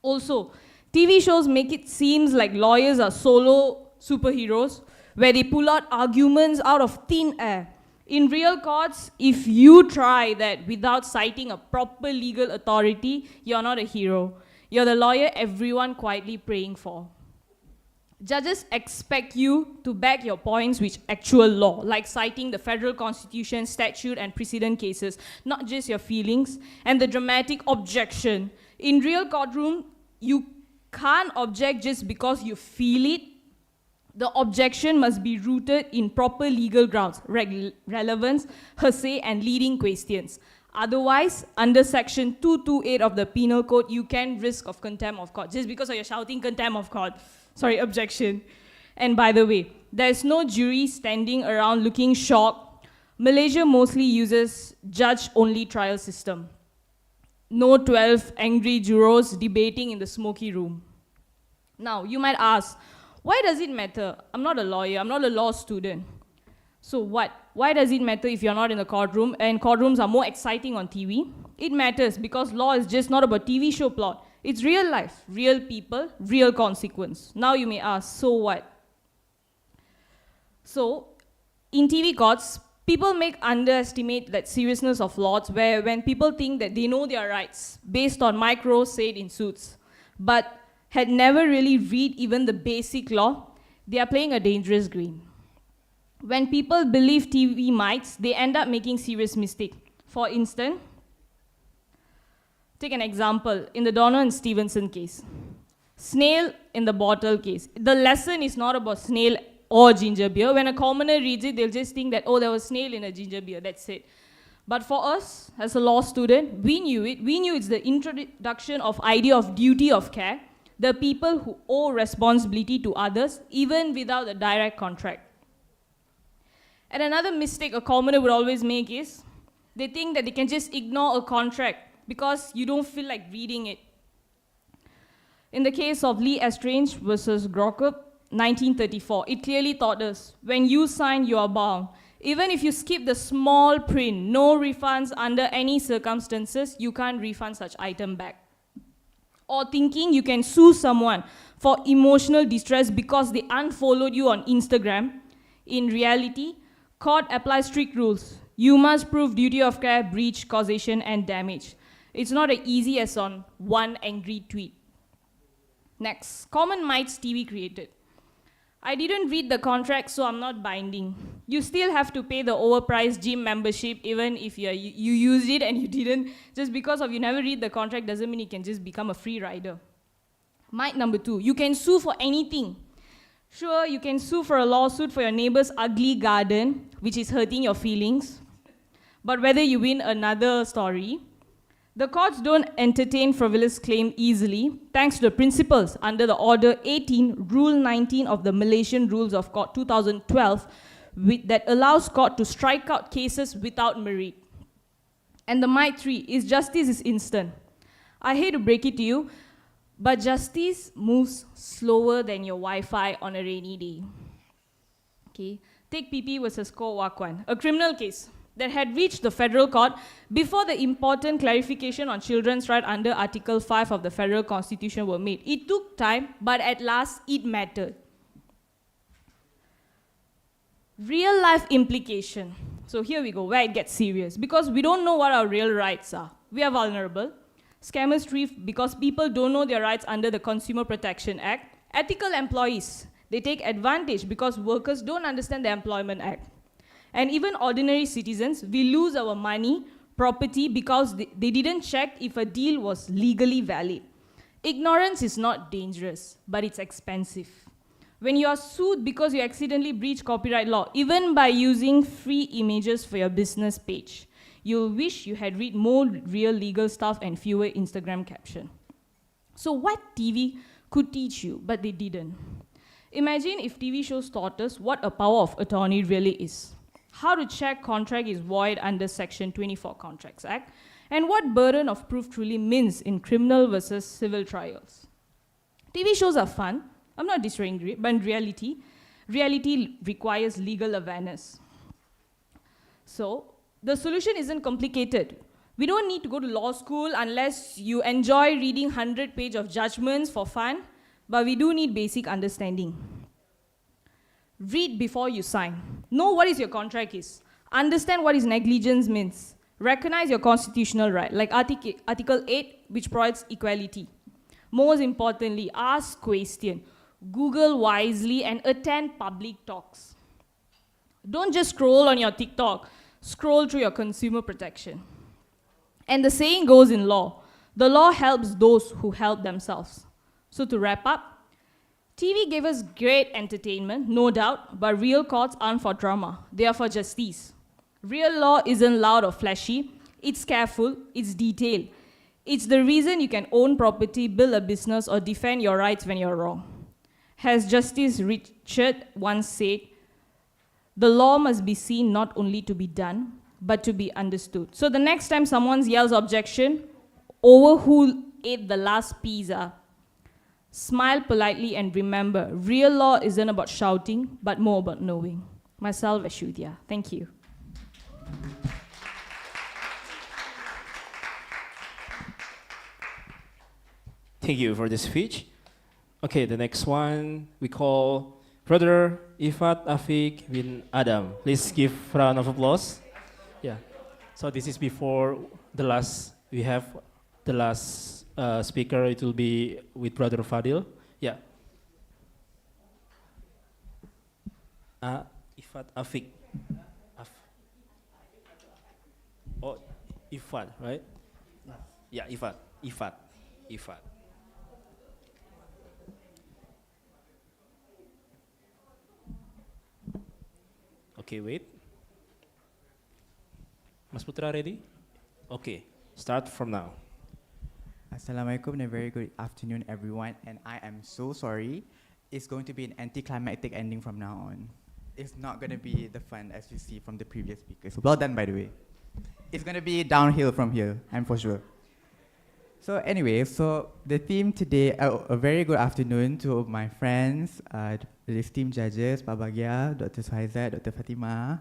Also, TV shows make it seem like lawyers are solo superheroes, where they pull out arguments out of thin air. In real courts, if you try that without citing a proper legal authority, you're not a hero. You're the lawyer everyone quietly praying for. Judges expect you to back your points with actual law, like citing the federal constitution, statute, and precedent cases, not just your feelings, and the dramatic objection. In real courtroom, you can't object just because you feel it. The objection must be rooted in proper legal grounds, relevance, hearsay, and leading questions. Otherwise, under section 228 of the Penal Code, you can risk of contempt of court, just because you're shouting contempt of court. Sorry, objection. And by the way, there's no jury standing around looking shocked. Malaysia mostly uses judge-only trial system. No 12 angry jurors debating in the smoky room. Now, you might ask, why does it matter? I'm not a lawyer, I'm not a law student. So what? Why does it matter if you're not in the courtroom and courtrooms are more exciting on TV? It matters because law is just not about TV show plot. It's real life, real people, real consequence. Now you may ask, so what? So, in TV courts, people underestimate that seriousness of laws where when people think that they know their rights based on micro said in suits, but had never really read even the basic law, they are playing a dangerous game. When people believe TV mites, they end up making serious mistakes. For instance, take an example in the Donner and Stevenson case. Snail in the bottle case. The lesson is not about snail or ginger beer. When a commoner reads it, they'll just think that, oh, there was snail in a ginger beer, that's it. But for us, as a law student, we knew it. We knew it's the introduction of idea of duty of care, the people who owe responsibility to others, even without a direct contract. And another mistake a commoner would always make is, they think that they can just ignore a contract because you don't feel like reading it. In the case of Lee Estrange versus Grokup, 1934, it clearly taught us, when you sign, you are bound. Even if you skip the small print, no refunds under any circumstances, you can't refund such item back. Or thinking you can sue someone for emotional distress because they unfollowed you on Instagram. In reality, court applies strict rules. You must prove duty of care, breach, causation, and damage. It's not as easy as on one angry tweet. Next, common mites TV created. I didn't read the contract, so I'm not binding. You still have to pay the overpriced gym membership even if you used it and you didn't. Just because of you never read the contract doesn't mean you can just become a free rider. Mite number 2, you can sue for anything. Sure, you can sue for a lawsuit for your neighbor's ugly garden, which is hurting your feelings. But whether you win, another story. The courts don't entertain frivolous claim easily, thanks to the principles under the Order 18, Rule 19 of the Malaysian Rules of Court 2012, that allows court to strike out cases without merit. And the Mite 3 is justice is instant. I hate to break it to you, but justice moves slower than your Wi-Fi on a rainy day. Okay, take PP versus Ko Wakwan, a criminal case that had reached the federal court before the important clarification on children's right under Article 5 of the Federal Constitution were made. It took time, but at last it mattered. Real life implication. So here we go, where it gets serious. Because we don't know what our real rights are. We are vulnerable. Scammers thrive because people don't know their rights under the Consumer Protection Act. Ethical employees, they take advantage because workers don't understand the Employment Act. And even ordinary citizens, we lose our money, property, because they didn't check if a deal was legally valid. Ignorance is not dangerous, but it's expensive. When you are sued because you accidentally breached copyright law, even by using free images for your business page, you'll wish you had read more real legal stuff and fewer Instagram caption. So what TV could teach you, but they didn't? Imagine if TV shows taught us what a power of attorney really is. How to check contract is void under Section 24 Contracts Act, and what burden of proof truly means in criminal versus civil trials. TV shows are fun, I'm not disagreeing, but in reality requires legal awareness. So, the solution isn't complicated. We don't need to go to law school unless you enjoy reading 100-page of judgments for fun, but we do need basic understanding. Read before you sign. Know what is your contract is. Understand what is negligence means. Recognize your constitutional right, like Article 8, which provides equality. Most importantly, ask questions. Google wisely and attend public talks. Don't just scroll on your TikTok. Scroll through your consumer protection. And the saying goes in law, the law helps those who help themselves. So to wrap up, TV gave us great entertainment, no doubt, but real courts aren't for drama, they are for justice. Real law isn't loud or flashy, it's careful, it's detailed. It's the reason you can own property, build a business, or defend your rights when you're wrong. As Justice Richard once said, the law must be seen not only to be done, but to be understood. So the next time someone yells objection over who ate the last pizza, smile politely and remember, real law isn't about shouting, but more about knowing. Myself, Ashudhya. Thank you. Thank you for this speech. Okay, the next one we call Brother Ifat Afiq bin Adam. Please give a round of applause. Yeah. So this is before the last, we have the last speaker. It will be with Brother Fadil. Yeah. Ifat Afiq. Oh, Ifat, right? Yeah, Ifat. Okay, wait. Mas Putra ready? Okay, start from now. Assalamualaikum and a very good afternoon, everyone. And I am so sorry. It's going to be an anticlimactic ending from now on. It's not going to be the fun as you see from the previous speakers. Well done, by the way. It's going to be downhill from here, I'm for sure. So anyway, so the theme today, a very good afternoon to my friends, the esteemed judges, Pak Bagya, Dr. Suhaizat, Dr. Fatima,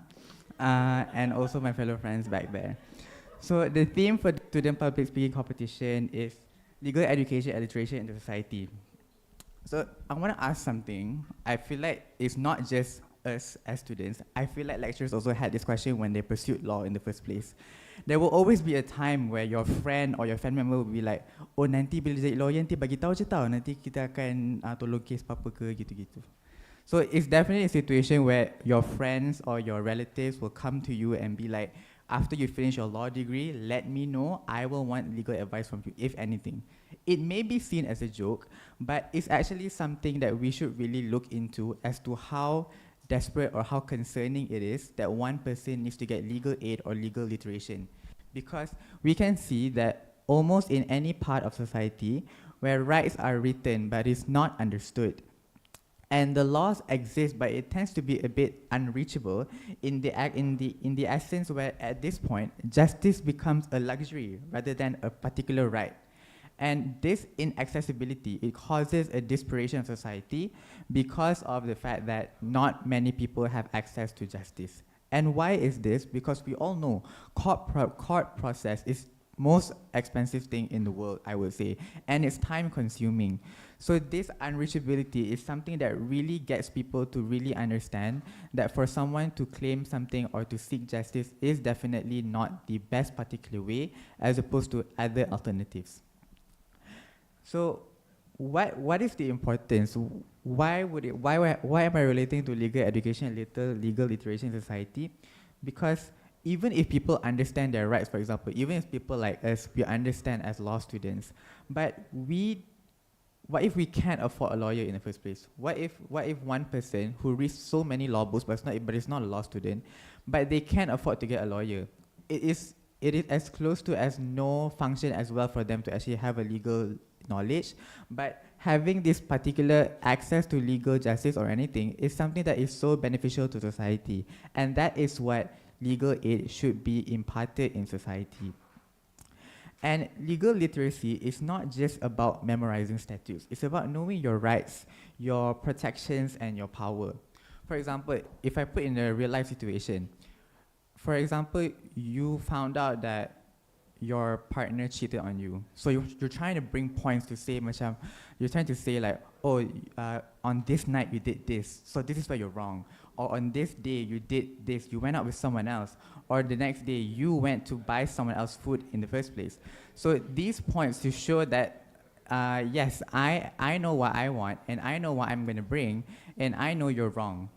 and also my fellow friends back there. So the theme for the student public speaking competition is legal education and literation in the society. So I want to ask something. I feel like it's not just us as students. I feel like lecturers also had this question when they pursued law in the first place. There will always be a time where your friend or your family member will be like, oh nanti bila jadi lawyer nanti bagi tahu je tau, nanti kita akan tolong kes apa ke gitu-gitu. So it's definitely a situation where your friends or your relatives will come to you and be like, after you finish your law degree, let me know, I will want legal advice from you, if anything. It may be seen as a joke, but it's actually something that we should really look into as to how desperate or how concerning it is that one person needs to get legal aid or legal literation. Because we can see that almost in any part of society where rights are written but is not understood, and the laws exist but it tends to be a bit unreachable in the essence where at this point justice becomes a luxury rather than a particular right. And this inaccessibility, it causes a desperation of society because of the fact that not many people have access to justice. And why is this? Because we all know court process is most expensive thing in the world, I would say, and it's time consuming. So this unreachability is something that really gets people to really understand that for someone to claim something or to seek justice is definitely not the best particular way as opposed to other alternatives. So what is the importance? Why am I relating to legal education and legal literation in society? Because even if people understand their rights, for example, even if people like us, we understand as law students, but what if we can't afford a lawyer in the first place? What if one person who reads so many law books but is not a law student, but they can't afford to get a lawyer? It is it is as close to as no function as well for them to actually have a legal knowledge. But having this particular access to legal justice or anything is something that is so beneficial to society. And that is what legal aid should be imparted in society. And legal literacy is not just about memorizing statutes. It's about knowing your rights, your protections, and your power. For example, if I put in a real life situation, for example, you found out that your partner cheated on you. So you're trying to bring points to say, macam, you're trying to say like, oh, on this night you did this, so this is where you're wrong. Or on this day you did this, you went out with someone else. Or the next day you went to buy someone else food in the first place. So these points to show that, yes, I know what I want, and I know what I'm gonna bring, and I know you're wrong.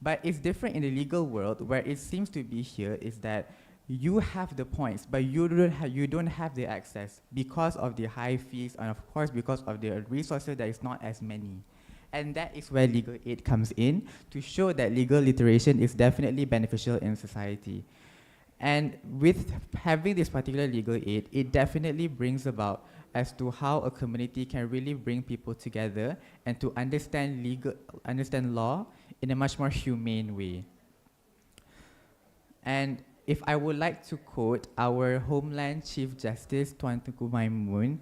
But it's different in the legal world, where it seems to be here is that you have the points, but you don't have the access because of the high fees, and of course because of the resources that is not as many. And that is where legal aid comes in, to show that legal literation is definitely beneficial in society. And with having this particular legal aid, it definitely brings about as to how a community can really bring people together and to understand law in a much more humane way. And if I would like to quote our Homeland Chief Justice Tuan Tengku Maimun,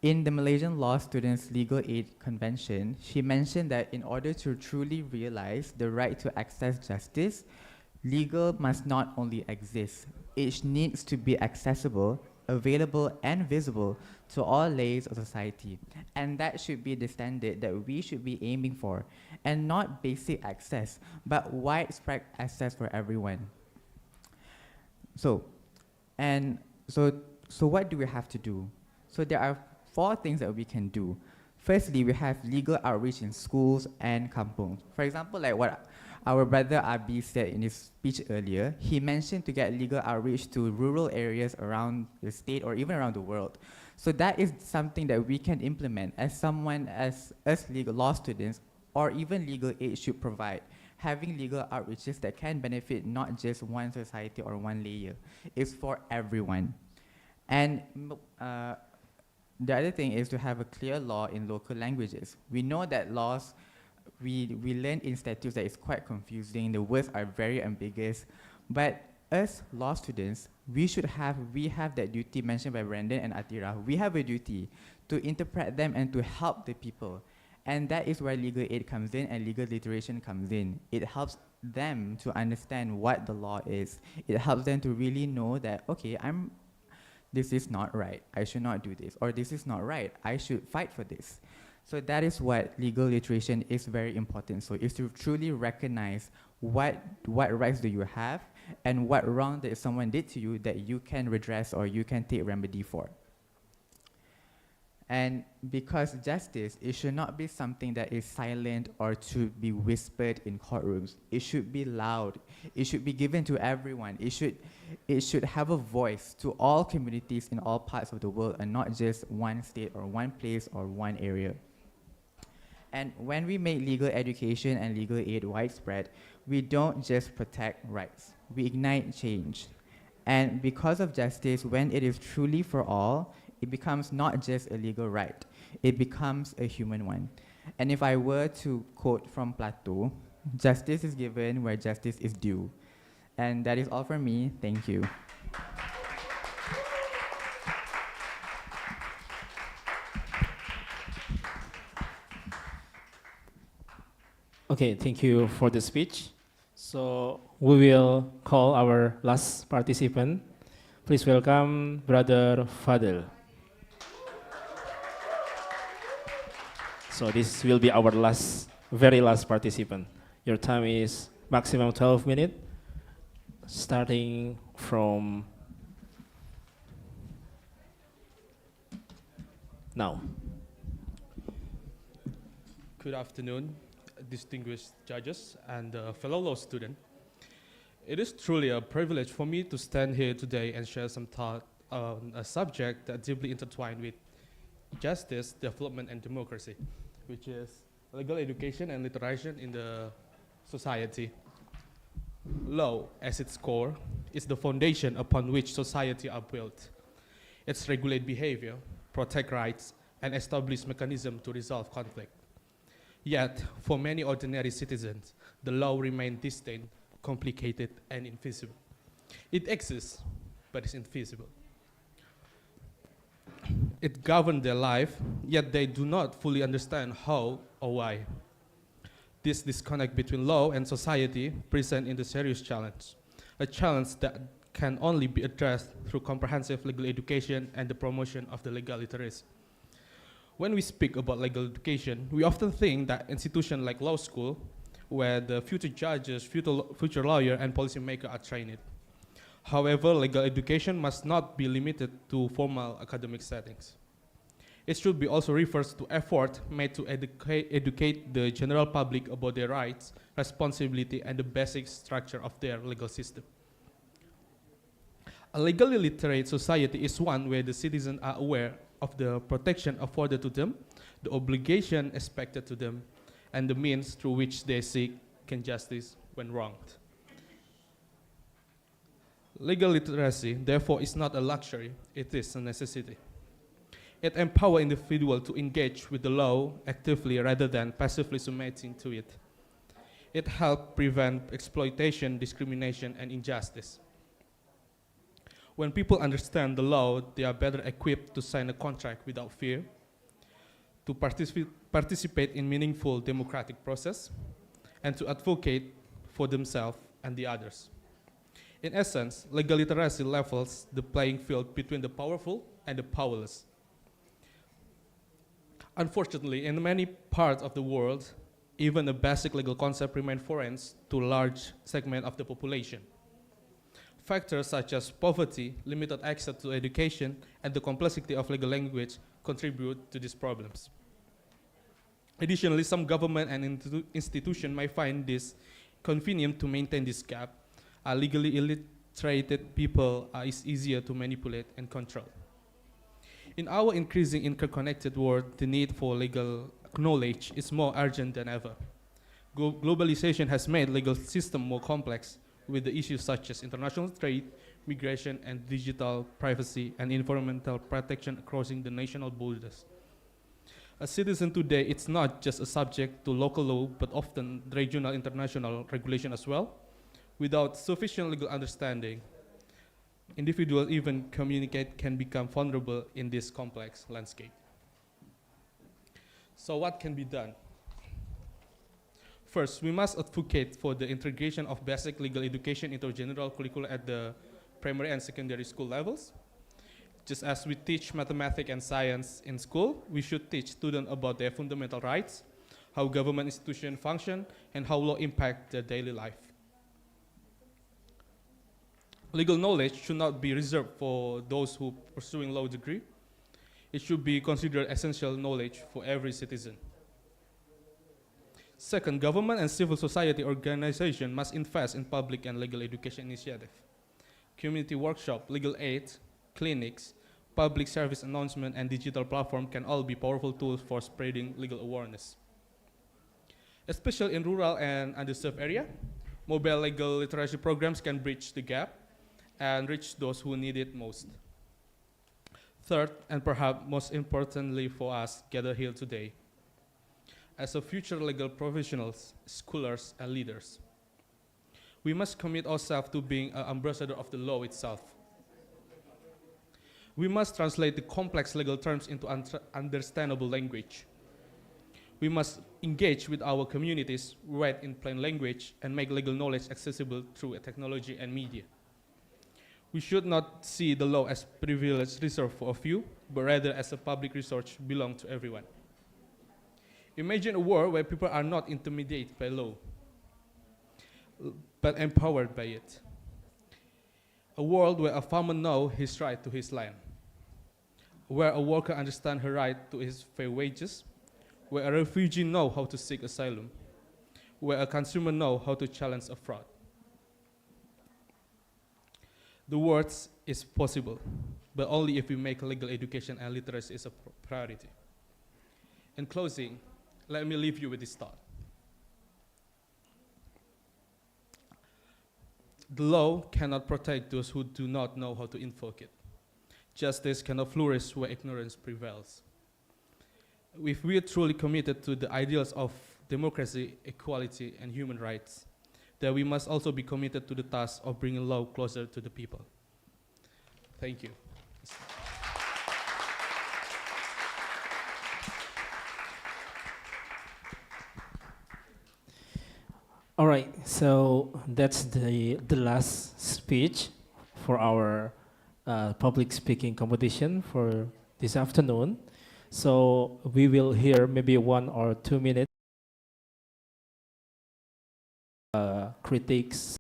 in the Malaysian Law Students Legal Aid Convention, she mentioned that in order to truly realize the right to access justice, legal must not only exist, it needs to be accessible, available, and visible to all layers of society. And that should be the standard that we should be aiming for, and not basic access, but widespread access for everyone. So what do we have to do? So there are 4 things that we can do. Firstly, we have legal outreach in schools and kampungs. For example, like what our brother Abi said in his speech earlier, he mentioned to get legal outreach to rural areas around the state or even around the world. So that is something that we can implement as us legal law students or even legal aid should provide. Having legal outreaches that can benefit not just one society or one layer. It's for everyone. And the other thing is to have a clear law in local languages. We know that laws, we learn in statutes that it's quite confusing, the words are very ambiguous, but as law students, we have that duty mentioned by Brandon and Atira. We have a duty to interpret them and to help the people. And that is where legal aid comes in and legal literation comes in. It helps them to understand what the law is. It helps them to really know that, okay, this is not right, I should not do this, or this is not right, I should fight for this. So that is what legal literation is very important. So it's to truly recognize what rights do you have and what wrong that someone did to you that you can redress or you can take remedy for. And because justice, it should not be something that is silent or to be whispered in courtrooms. It should be loud. It should be given to everyone. It should have a voice to all communities in all parts of the world and not just one state or one place or one area. And when we make legal education and legal aid widespread, we don't just protect rights. We ignite change. And because of justice, when it is truly for all, it becomes not just a legal right, it becomes a human one. And if I were to quote from Plato, justice is given where justice is due. And that is all from me. Thank you. Okay, thank you for the speech. So we will call our last participant. Please welcome Brother Fadel. So this will be our very last participant. Your time is maximum 12 minutes, starting from now. Good afternoon, distinguished judges and fellow law students. It is truly a privilege for me to stand here today and share some thought on a subject that deeply intertwined with justice, development, and democracy, which is legal education and literation in the society. Law, at its core, is the foundation upon which society are built. It's regulate behavior, protect rights, and establish mechanisms to resolve conflict. Yet, for many ordinary citizens, the law remains distant, complicated, and invisible. It exists, but it's invisible. It governs their life, yet they do not fully understand how or why. This disconnect between law and society presents in the serious challenge, a challenge that can only be addressed through comprehensive legal education and the promotion of the legal literacy. When we speak about legal education, we often think that institutions like law school, where the future judges, future lawyer, and policymakers are trained. However, legal education must not be limited to formal academic settings. It should be also refers to effort made to educate the general public about their rights, responsibility, and the basic structure of their legal system. A legally literate society is one where the citizens are aware of the protection afforded to them, the obligation expected to them, and the means through which they seek justice when wronged. Legal literacy, therefore, is not a luxury, it is a necessity. It empowers individuals to engage with the law actively rather than passively submitting to it. It helps prevent exploitation, discrimination, and injustice. When people understand the law, they are better equipped to sign a contract without fear, to participate in meaningful democratic process, and to advocate for themselves and the others. In essence, legal literacy levels the playing field between the powerful and the powerless. Unfortunately, in many parts of the world, even a basic legal concept remains foreign to a large segment of the population. Factors such as poverty, limited access to education, and the complexity of legal language contribute to these problems. Additionally, some government and institutions might find this convenient to maintain this gap. Legally illiterate people is easier to manipulate and control. In our increasing interconnected world, the need for legal knowledge is more urgent than ever. Globalization has made legal system more complex, with the issues such as international trade, migration, and digital privacy and environmental protection crossing the national borders. As citizen today, it's not just a subject to local law, but often regional international regulation as well. Without sufficient legal understanding, individuals, even communicate, can become vulnerable in this complex landscape. So what can be done? First, we must advocate for the integration of basic legal education into general curricula at the primary and secondary school levels. Just as we teach mathematics and science in school, we should teach students about their fundamental rights, how government institutions function, and how law impact their daily life. Legal knowledge should not be reserved for those who are pursuing law degree. It should be considered essential knowledge for every citizen. Second, government and civil society organizations must invest in public and legal education initiatives. Community workshop, legal aid, clinics, public service announcement, and digital platform can all be powerful tools for spreading legal awareness. Especially in rural and underserved areas, mobile legal literacy programs can bridge the gap and reach those who need it most. Third, and perhaps most importantly for us gathered here today, as a future legal professionals, scholars, and leaders, we must commit ourselves to being an ambassador of the law itself. We must translate the complex legal terms into understandable language. We must engage with our communities, write in plain language, and make legal knowledge accessible through technology and media. We should not see the law as privilege reserved for a few, but rather as a public resource belong to everyone. Imagine a world where people are not intimidated by law, but empowered by it. A world where a farmer knows his right to his land, where a worker understands her right to his fair wages, where a refugee knows how to seek asylum, where a consumer knows how to challenge a fraud. The words is possible, but only if we make legal education and literacy is a priority. In closing, let me leave you with this thought. The law cannot protect those who do not know how to invoke it. Justice cannot flourish where ignorance prevails. If we are truly committed to the ideals of democracy, equality, and human rights, then we must also be committed to the task of bringing law closer to the people. Thank you. All right, so that's the last speech for our public speaking competition for this afternoon. So we will hear maybe 1 or 2 minutes critiques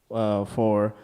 for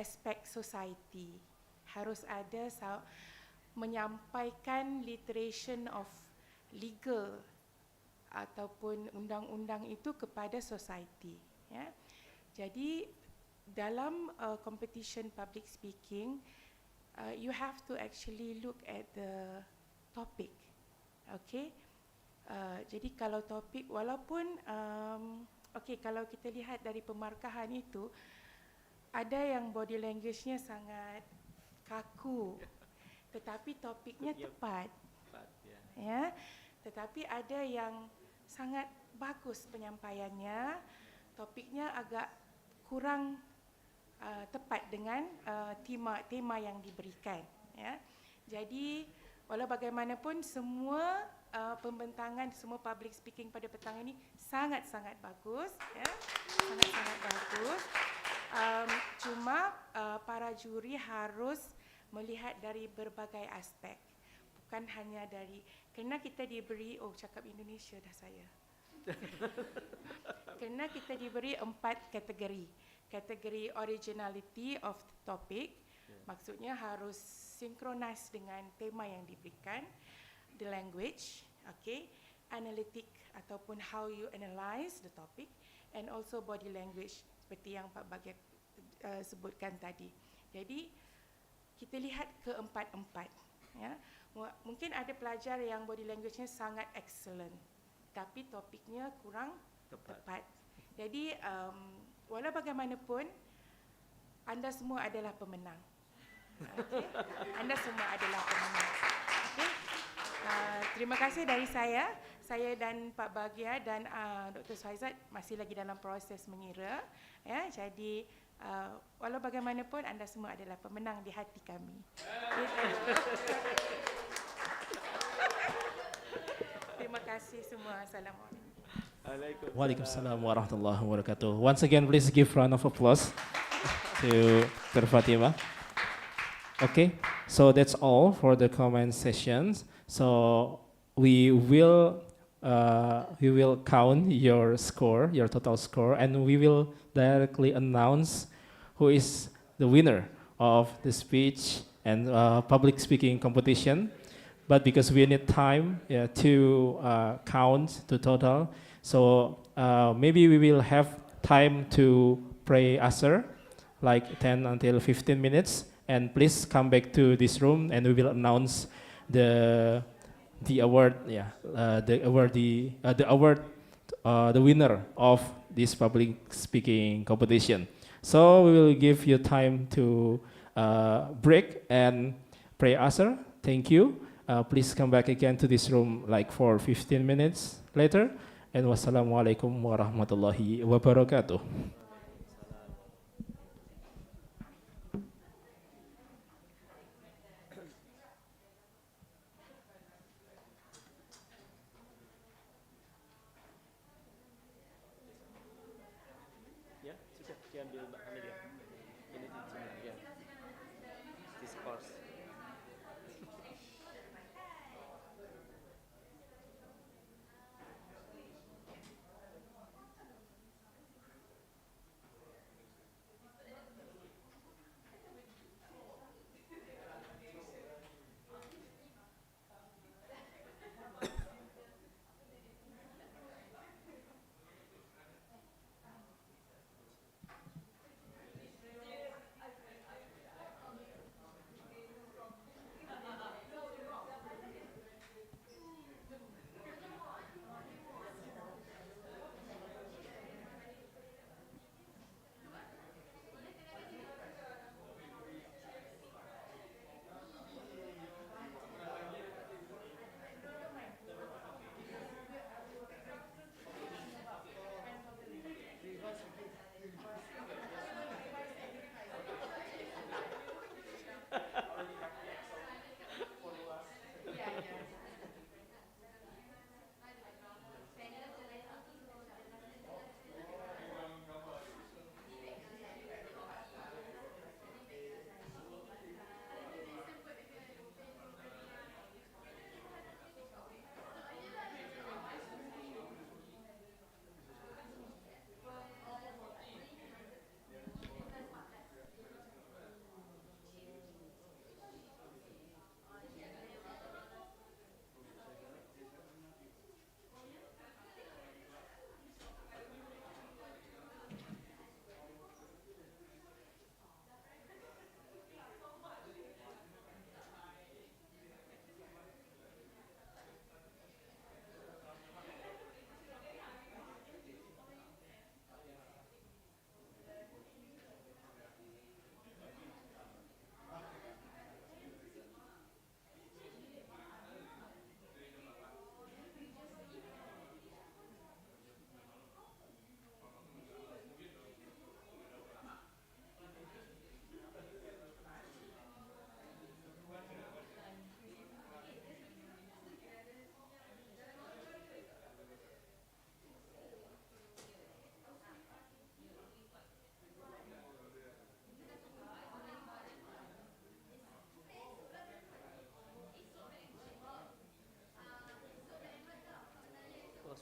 aspek society. Harus ada menyampaikan literation of legal ataupun undang-undang itu kepada society. Ya. Jadi dalam competition public speaking, you have to actually look at the topic. Okay. Jadi kalau topik, walaupun kalau kita lihat dari pemarkahan itu, ada yang body language-nya sangat kaku, tetapi topiknya tepat. Ya. Tetapi ada yang sangat bagus penyampaiannya, topiknya agak kurang tepat dengan tema yang diberikan. Ya. Jadi walau bagaimanapun semua pembentangan, semua public speaking pada petang ini sangat-sangat bagus. Ya. Sangat-sangat bagus. Cuma para juri harus melihat dari berbagai aspek. Bukan hanya dari, kerana kita diberi, cakap Indonesia dah saya. Kerana kita diberi 4 kategori. Kategori originality of the topic, maksudnya harus synchronize dengan tema yang diberikan. The language, okay, analytic ataupun how you analyze the topic, and also body language seperti yang Pak Bagat sebutkan tadi. Jadi kita lihat keempat-empat. Ya. Mungkin ada pelajar yang body language-nya sangat excellent, tapi topiknya kurang tepat. Jadi walau bagaimanapun, anda semua adalah pemenang. Okay? Anda semua adalah pemenang. Okay? Terima kasih dari saya. Saya dan Pak Bagia dan Dr. Suhaizat masih lagi dalam proses mengira. Ya, jadi walau bagaimanapun, anda semua adalah pemenang di hati kami. Terima kasih semua. Assalamualaikum. Waalaikumsalam warahmatullahi wabarakatuh. Once again, please give round of applause to Dr. Fatima. Okay, so that's all for the comment sessions. So we will count your score, your total score, and we will directly announce who is the winner of the speech and public speaking competition. But because we need time to count the total, so maybe we will have time to pray Asr, like 10 until 15 minutes. And please come back to this room, and we will announce the award, the winner of this public speaking competition. So we will give you time to break and pray Asr. Thank you. Please come back again to this room like for 15 minutes later. And wassalamualaikum warahmatullahi wabarakatuh.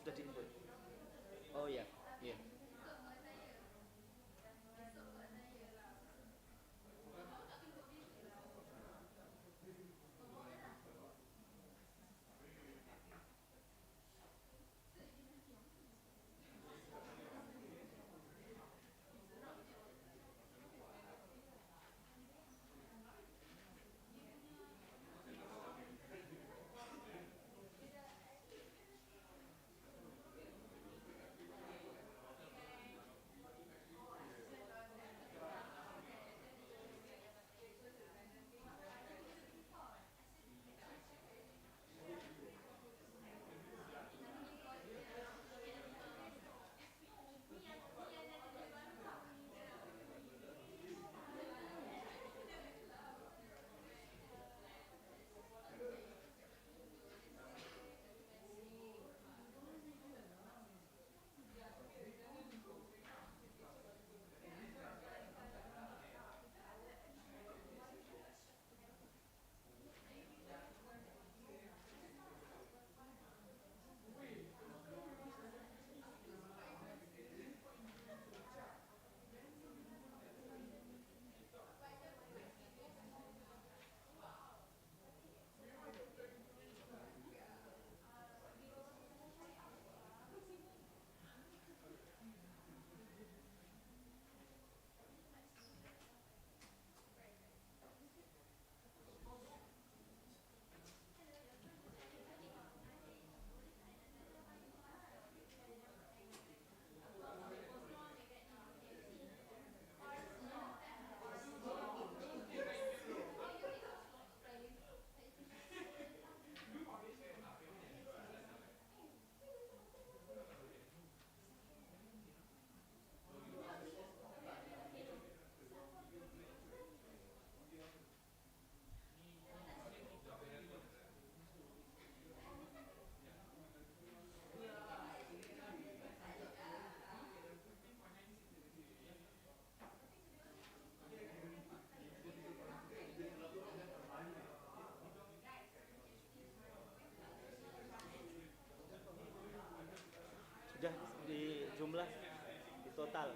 sudah timbul. Oh ya, iya. Sudah di jumlah di total.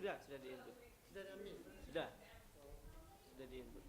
sudah di input. Sudah diambil. Sudah di input.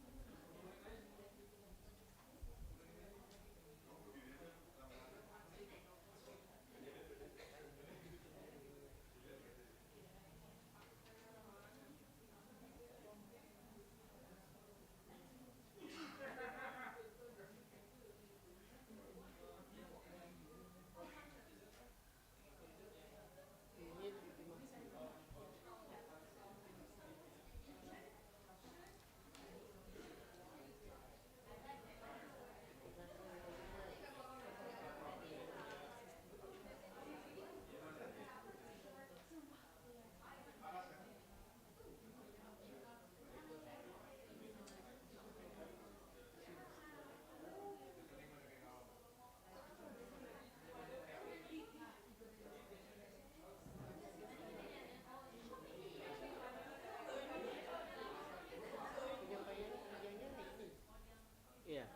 Iya,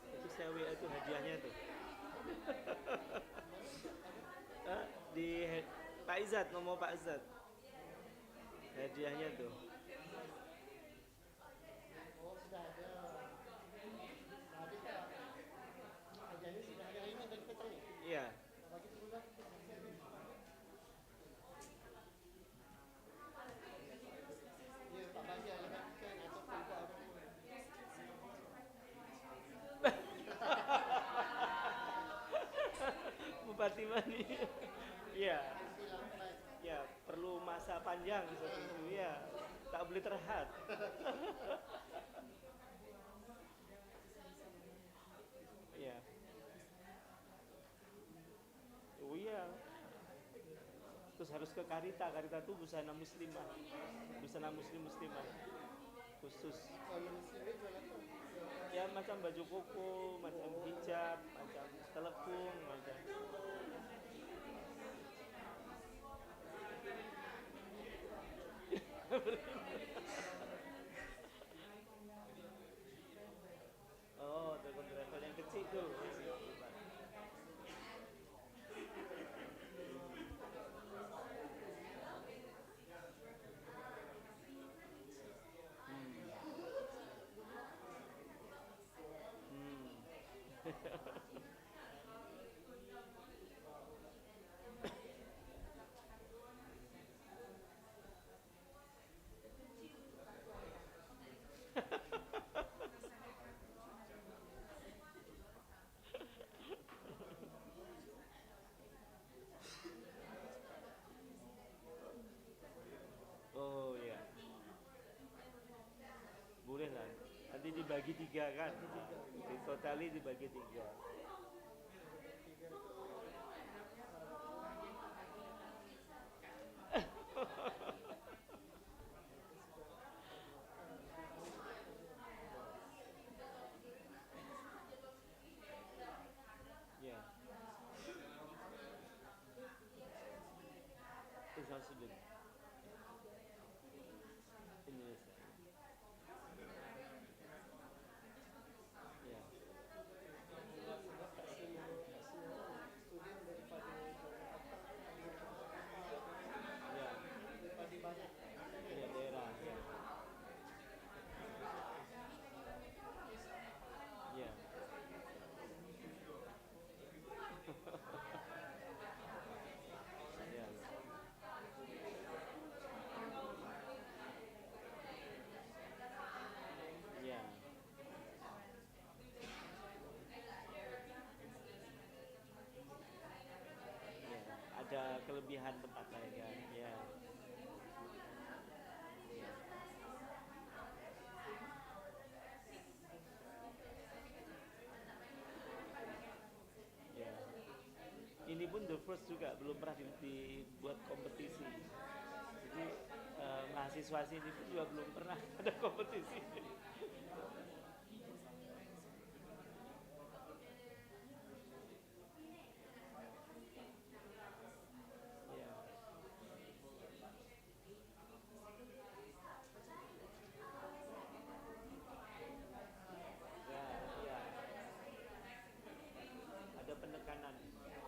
itu saya WA itu hadiahnya tuh. Di Pak Izzat, nomor Pak Izzat. Hadiahnya tuh. Oh, sudah ada. Hadiahnya sudah ada ini dari petang. Iya. Bagi sebulan. Iya, Pak Bagi ada bagikan atau Pak Bupati Mani. Iya. Ya, perlu masa panjang seperti itu ya. Tak boleh terhad. Iya. Oh iya. Terus harus ke Karita. Karita itu busana muslimah. Busana muslimah. Khusus. Ya macam baju koko, macam hijab, macam telepung, macam. Oh, telepon travel yang kecil tuh. Oh ya, boleh lah. Nanti dibagi 3 kan, di totali dibagi 3. Ya. Islam student. Indonesia. Ya. Ya, daerah. Ya. Ya. Ya. Ya. Ya, ada kelebihan tempat lain kan. Ya. Ya. Ini pun the first juga belum pernah dibuat kompetisi. Jadi mahasiswa sini pun juga belum pernah ada kompetisi. Ya. Ya, ya. Ada penekanan. Ya.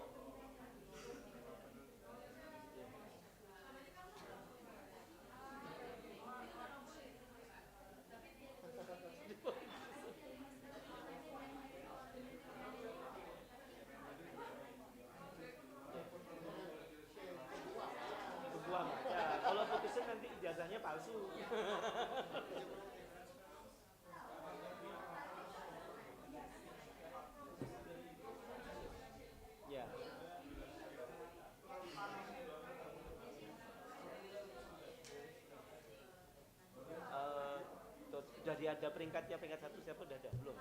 ada peringkatnya, peringkat 1 siapa udah ada belum?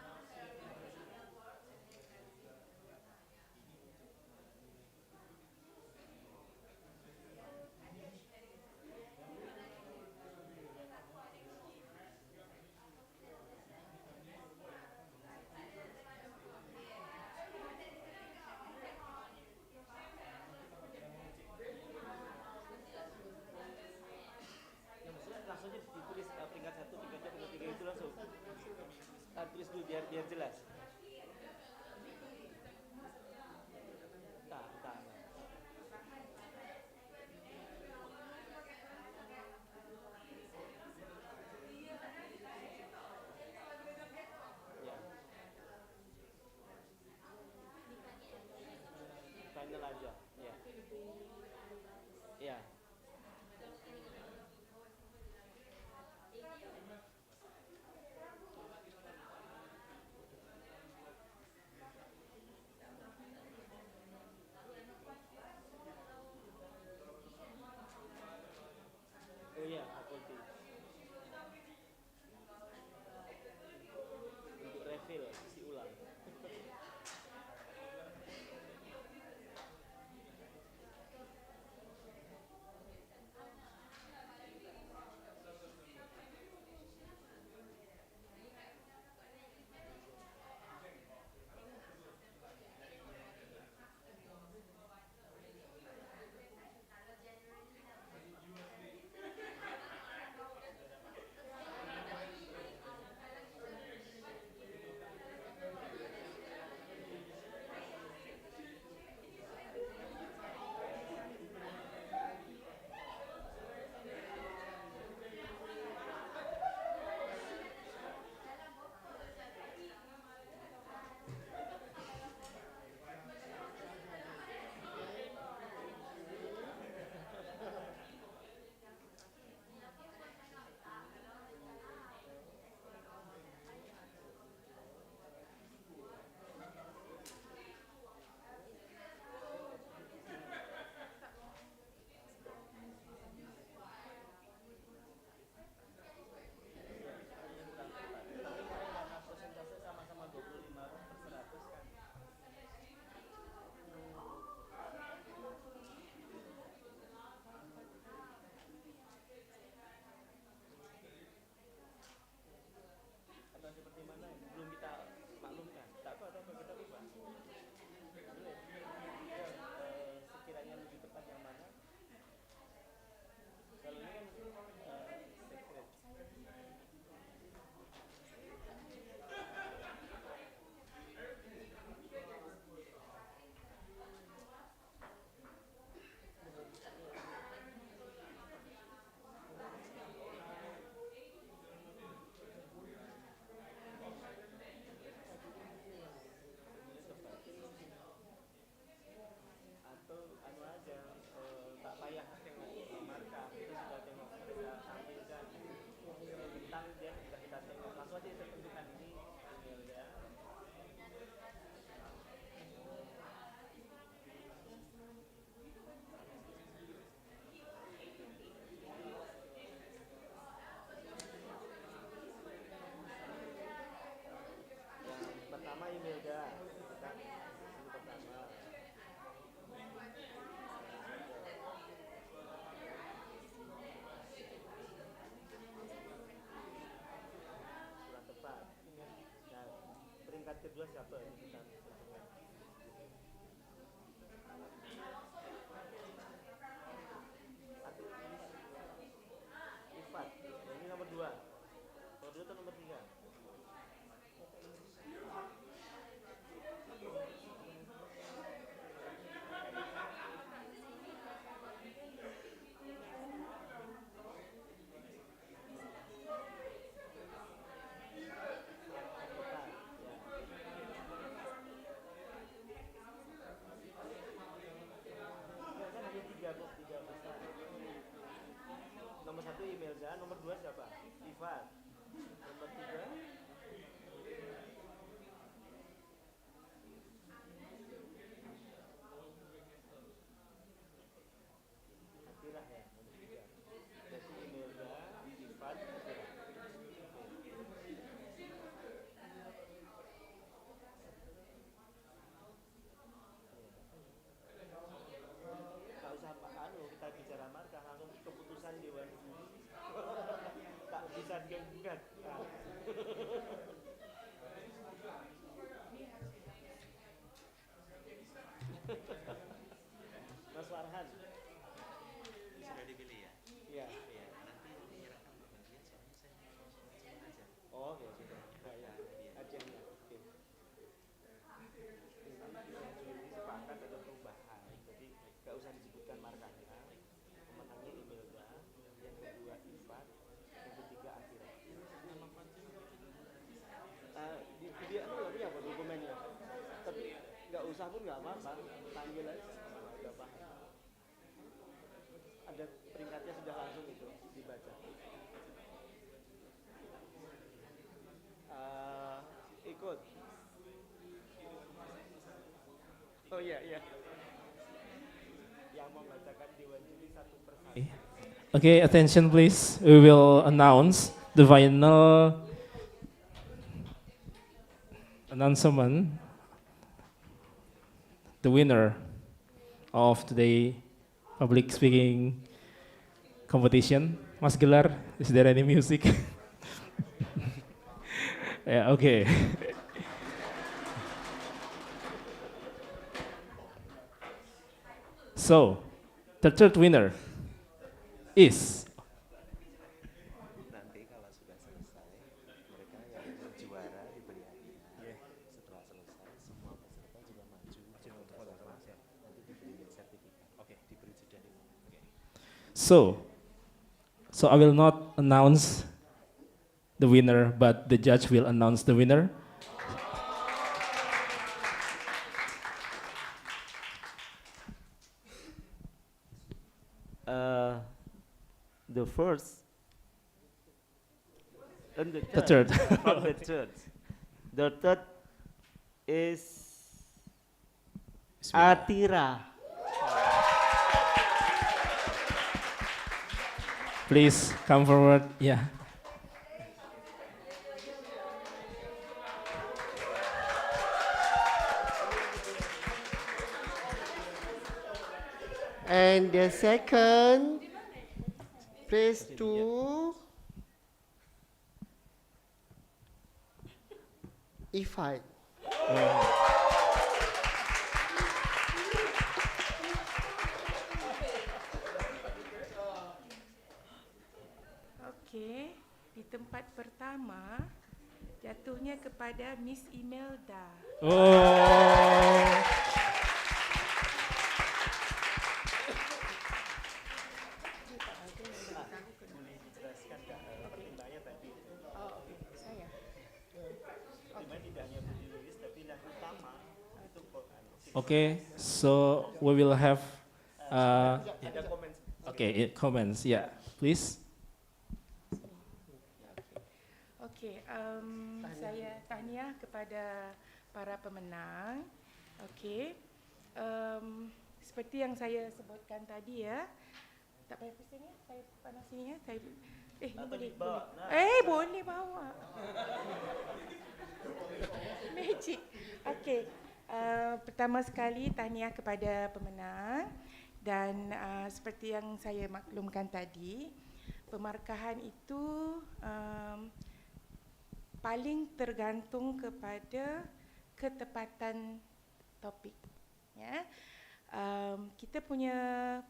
Langsung aja ditulis peringkat 1, peringkat 2, peringkat 3 itu langsung. Tulis dulu biar jelas. Tak. Ya. Final aja. Ya. Ya. Oh iya, fakulti. Untuk refill, isi ulang. Kedua siapa yang kita Ifat, ini nomor 2. Nomor 2 atau nomor 3? Nomor 1 email kan, nomor 2 siapa? Ifat. Nomor 3 nggak usah disebutkan markahnya. Pemenangnya Imelda, yang kedua Ifat, yang ketiga Akira. Di video itu nggak punya dokumennya, tapi nggak usah pun nggak apa-apa, panggil aja, nggak paham. Ada peringkatnya sudah langsung itu dibaca. Ikut. Oh iya iya. Yang membacakan diwajibkan satu persatu. Okay, attention please. We will announce the final announcement. The winner of today public speaking competition. Mas Gelar, is there any music? Yeah, okay. So, the third winner is Nanti kalau sudah selesai, mereka yang juara diberi hadiah. Setelah selesai, semua peserta juga maju untuk foto. Nanti diberi sertifikat. Oke, diberi jeda dulu. So I will not announce the winner, but the judge will announce the winner. The first and the The third. third. From the third. The third is Atira. Please come forward. Yeah. And the second place to E5. Okey, di tempat pertama jatuhnya kepada Miss Imelda. Oh. Okay, so we will have comments. Yeah, please. Okey, saya tahniah kepada para pemenang. Okey, seperti yang saya sebutkan tadi ya. Tak payah pusing ya, saya panas sini ya. Saya boleh. Boleh bawa. Magic. Okey. Pertama sekali tahniah kepada pemenang dan seperti yang saya maklumkan tadi, pemarkahan itu paling tergantung kepada ketepatan topik. Ya. Kita punya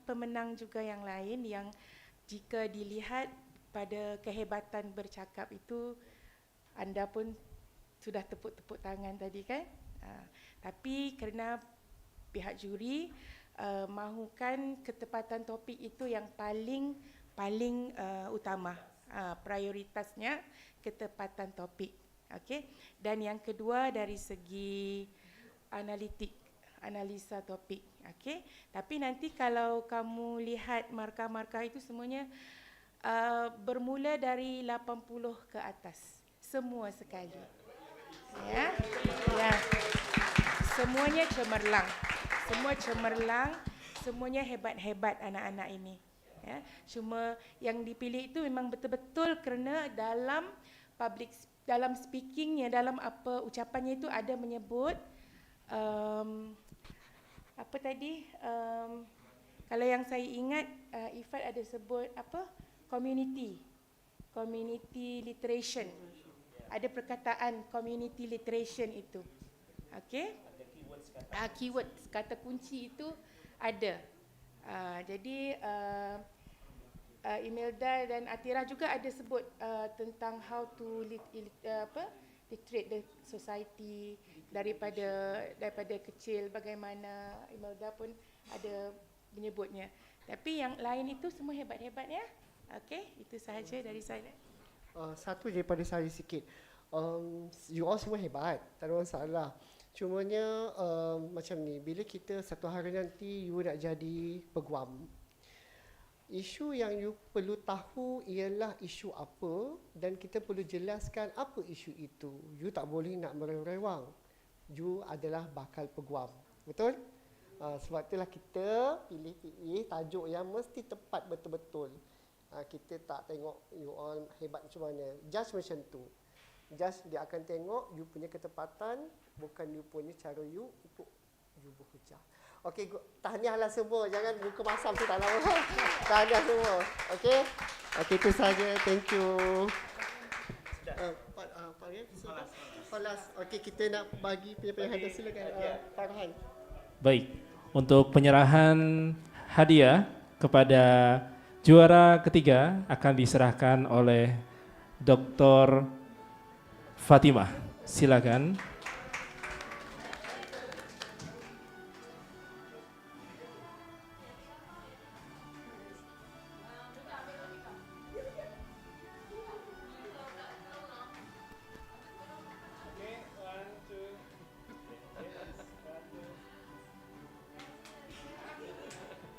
pemenang juga yang lain yang jika dilihat pada kehebatan bercakap itu, anda pun sudah tepuk-tepuk tangan tadi kan? Tapi kerana pihak juri mahukan ketepatan topik itu yang paling utama, prioritasnya ketepatan topik. Okey. Dan yang kedua dari segi analisa topik. Okey. Tapi nanti kalau kamu lihat markah-markah itu semuanya bermula dari 80 ke atas. Semua sekali. Ya. Semuanya cemerlang. Semua cemerlang, semuanya hebat-hebat anak-anak ini. Ya. Cuma yang dipilih itu memang betul-betul kerana dalam speakingnya, dalam apa ucapannya itu ada menyebut apa tadi? Kalau yang saya ingat, Ifat ada sebut apa? Community literation. Ada perkataan community literation itu. Okey? Keywords, kata kunci itu ada. Jadi Imelda dan Atira juga ada sebut tentang how to literate the society daripada kecil, bagaimana Imelda pun ada menyebutnya. Tapi yang lain itu semua hebat-hebat ya. Okey, itu sahaja dari saya. Satu daripada saya sikit. You all semua hebat, tak ada masalah. Cumanya macam ni, bila kita satu hari nanti you nak jadi peguam, isu yang you perlu tahu ialah isu apa dan kita perlu jelaskan apa isu itu. You tak boleh nak merewang. You adalah bakal peguam. Betul? Sebab itulah kita pilih tajuk yang mesti tepat betul-betul. Kita tak tengok you all hebat macam mana. Just macam tu. Just dia akan tengok you punya ketepatan, bukan you punya cara you untuk you bekerja. Okey, tahniahlah semua. Jangan buka masam tu tak lama. Tahniah semua. Okey? Okey, itu saja. Thank you. Falas. Okey, kita nak bagi penyerahan hadiah. Silakan Farhan. Baik, untuk penyerahan hadiah kepada juara ketiga akan diserahkan oleh Dr. Fatimah. Silakan.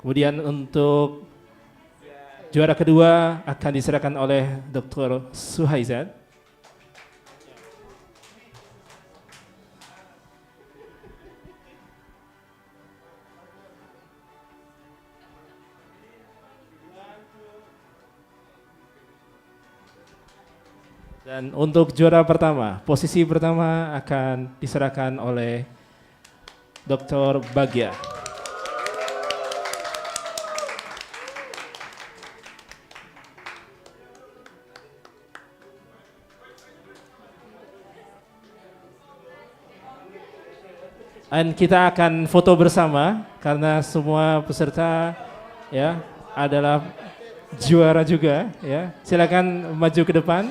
Kemudian untuk juara kedua akan diserahkan oleh Dr. Suhaizat. Dan untuk juara pertama, posisi pertama akan diserahkan oleh Dr. Bagja. Dan kita akan foto bersama karena semua peserta ya adalah juara juga ya. Silakan maju ke depan.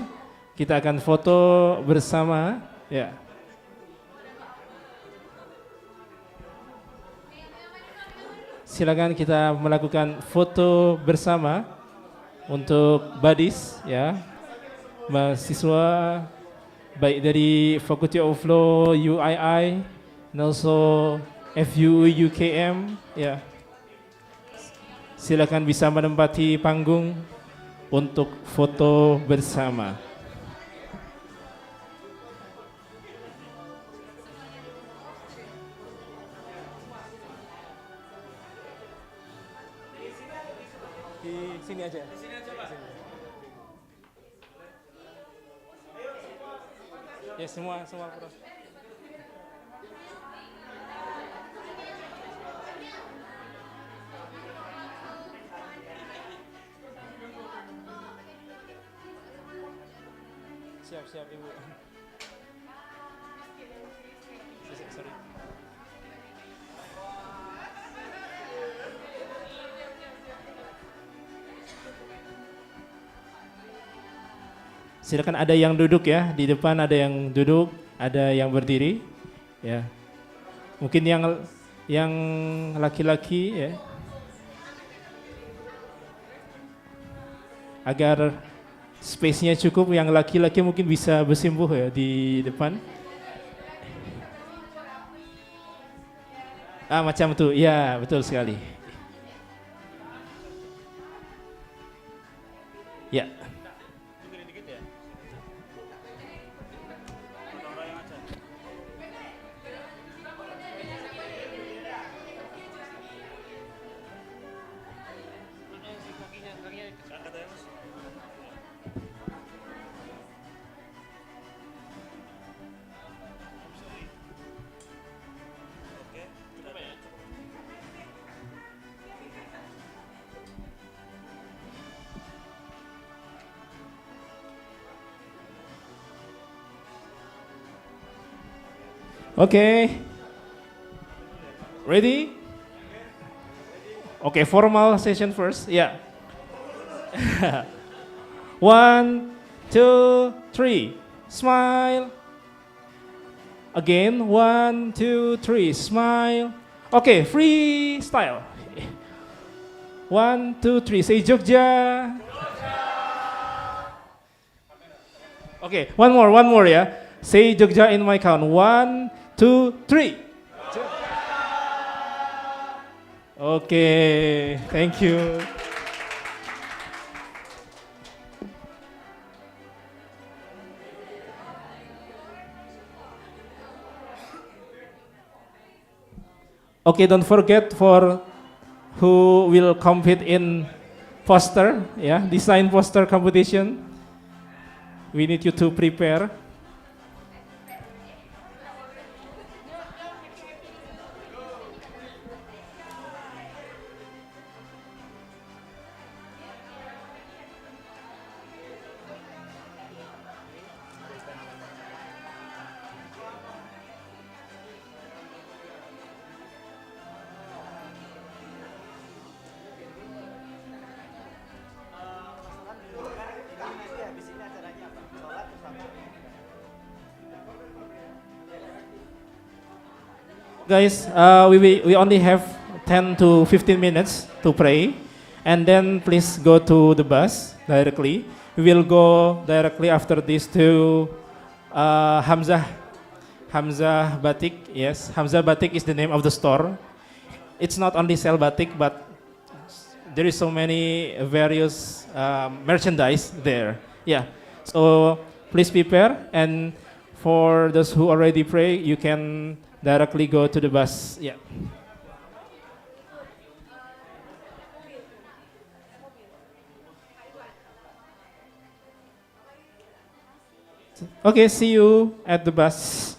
Kita akan foto bersama ya. Silakan kita melakukan foto bersama untuk badis ya. Mahasiswa baik dari Faculty of Law UII and also FUU UKM ya. Silakan bisa menempati panggung untuk foto bersama. Di sini aja. Di sini aja, Pak. Ya semua foto. Siap Ibu. Sorry. Silakan ada yang duduk ya, di depan ada yang duduk, ada yang berdiri ya. Mungkin yang laki-laki ya. Agar space-nya cukup, yang laki-laki mungkin bisa bersimpuh ya di depan. Macam itu, ya betul sekali. Ya. Okay. Ready? Okay, formal session first. Yeah. 1, 2, 3. Smile. Again. 1, 2, 3. Smile. Okay, freestyle. 1, 2, 3. Say Jogja. Okay, one more, yeah. Say Jogja in my count. 1, 2, 3. Okay, thank you. Okay, don't forget for who will compete in poster, yeah, design poster competition. We need you to prepare. Guys, we only have 10 to 15 minutes to pray, and then please go to the bus directly. We will go directly after this to Hamzah Batik. Yes, Hamzah Batik is the name of the store. It's not only sell batik, but there is so many various merchandise there. Yeah, so please prepare, and for those who already pray, you can directly go to the bus. Yeah. Okay, see you at the bus.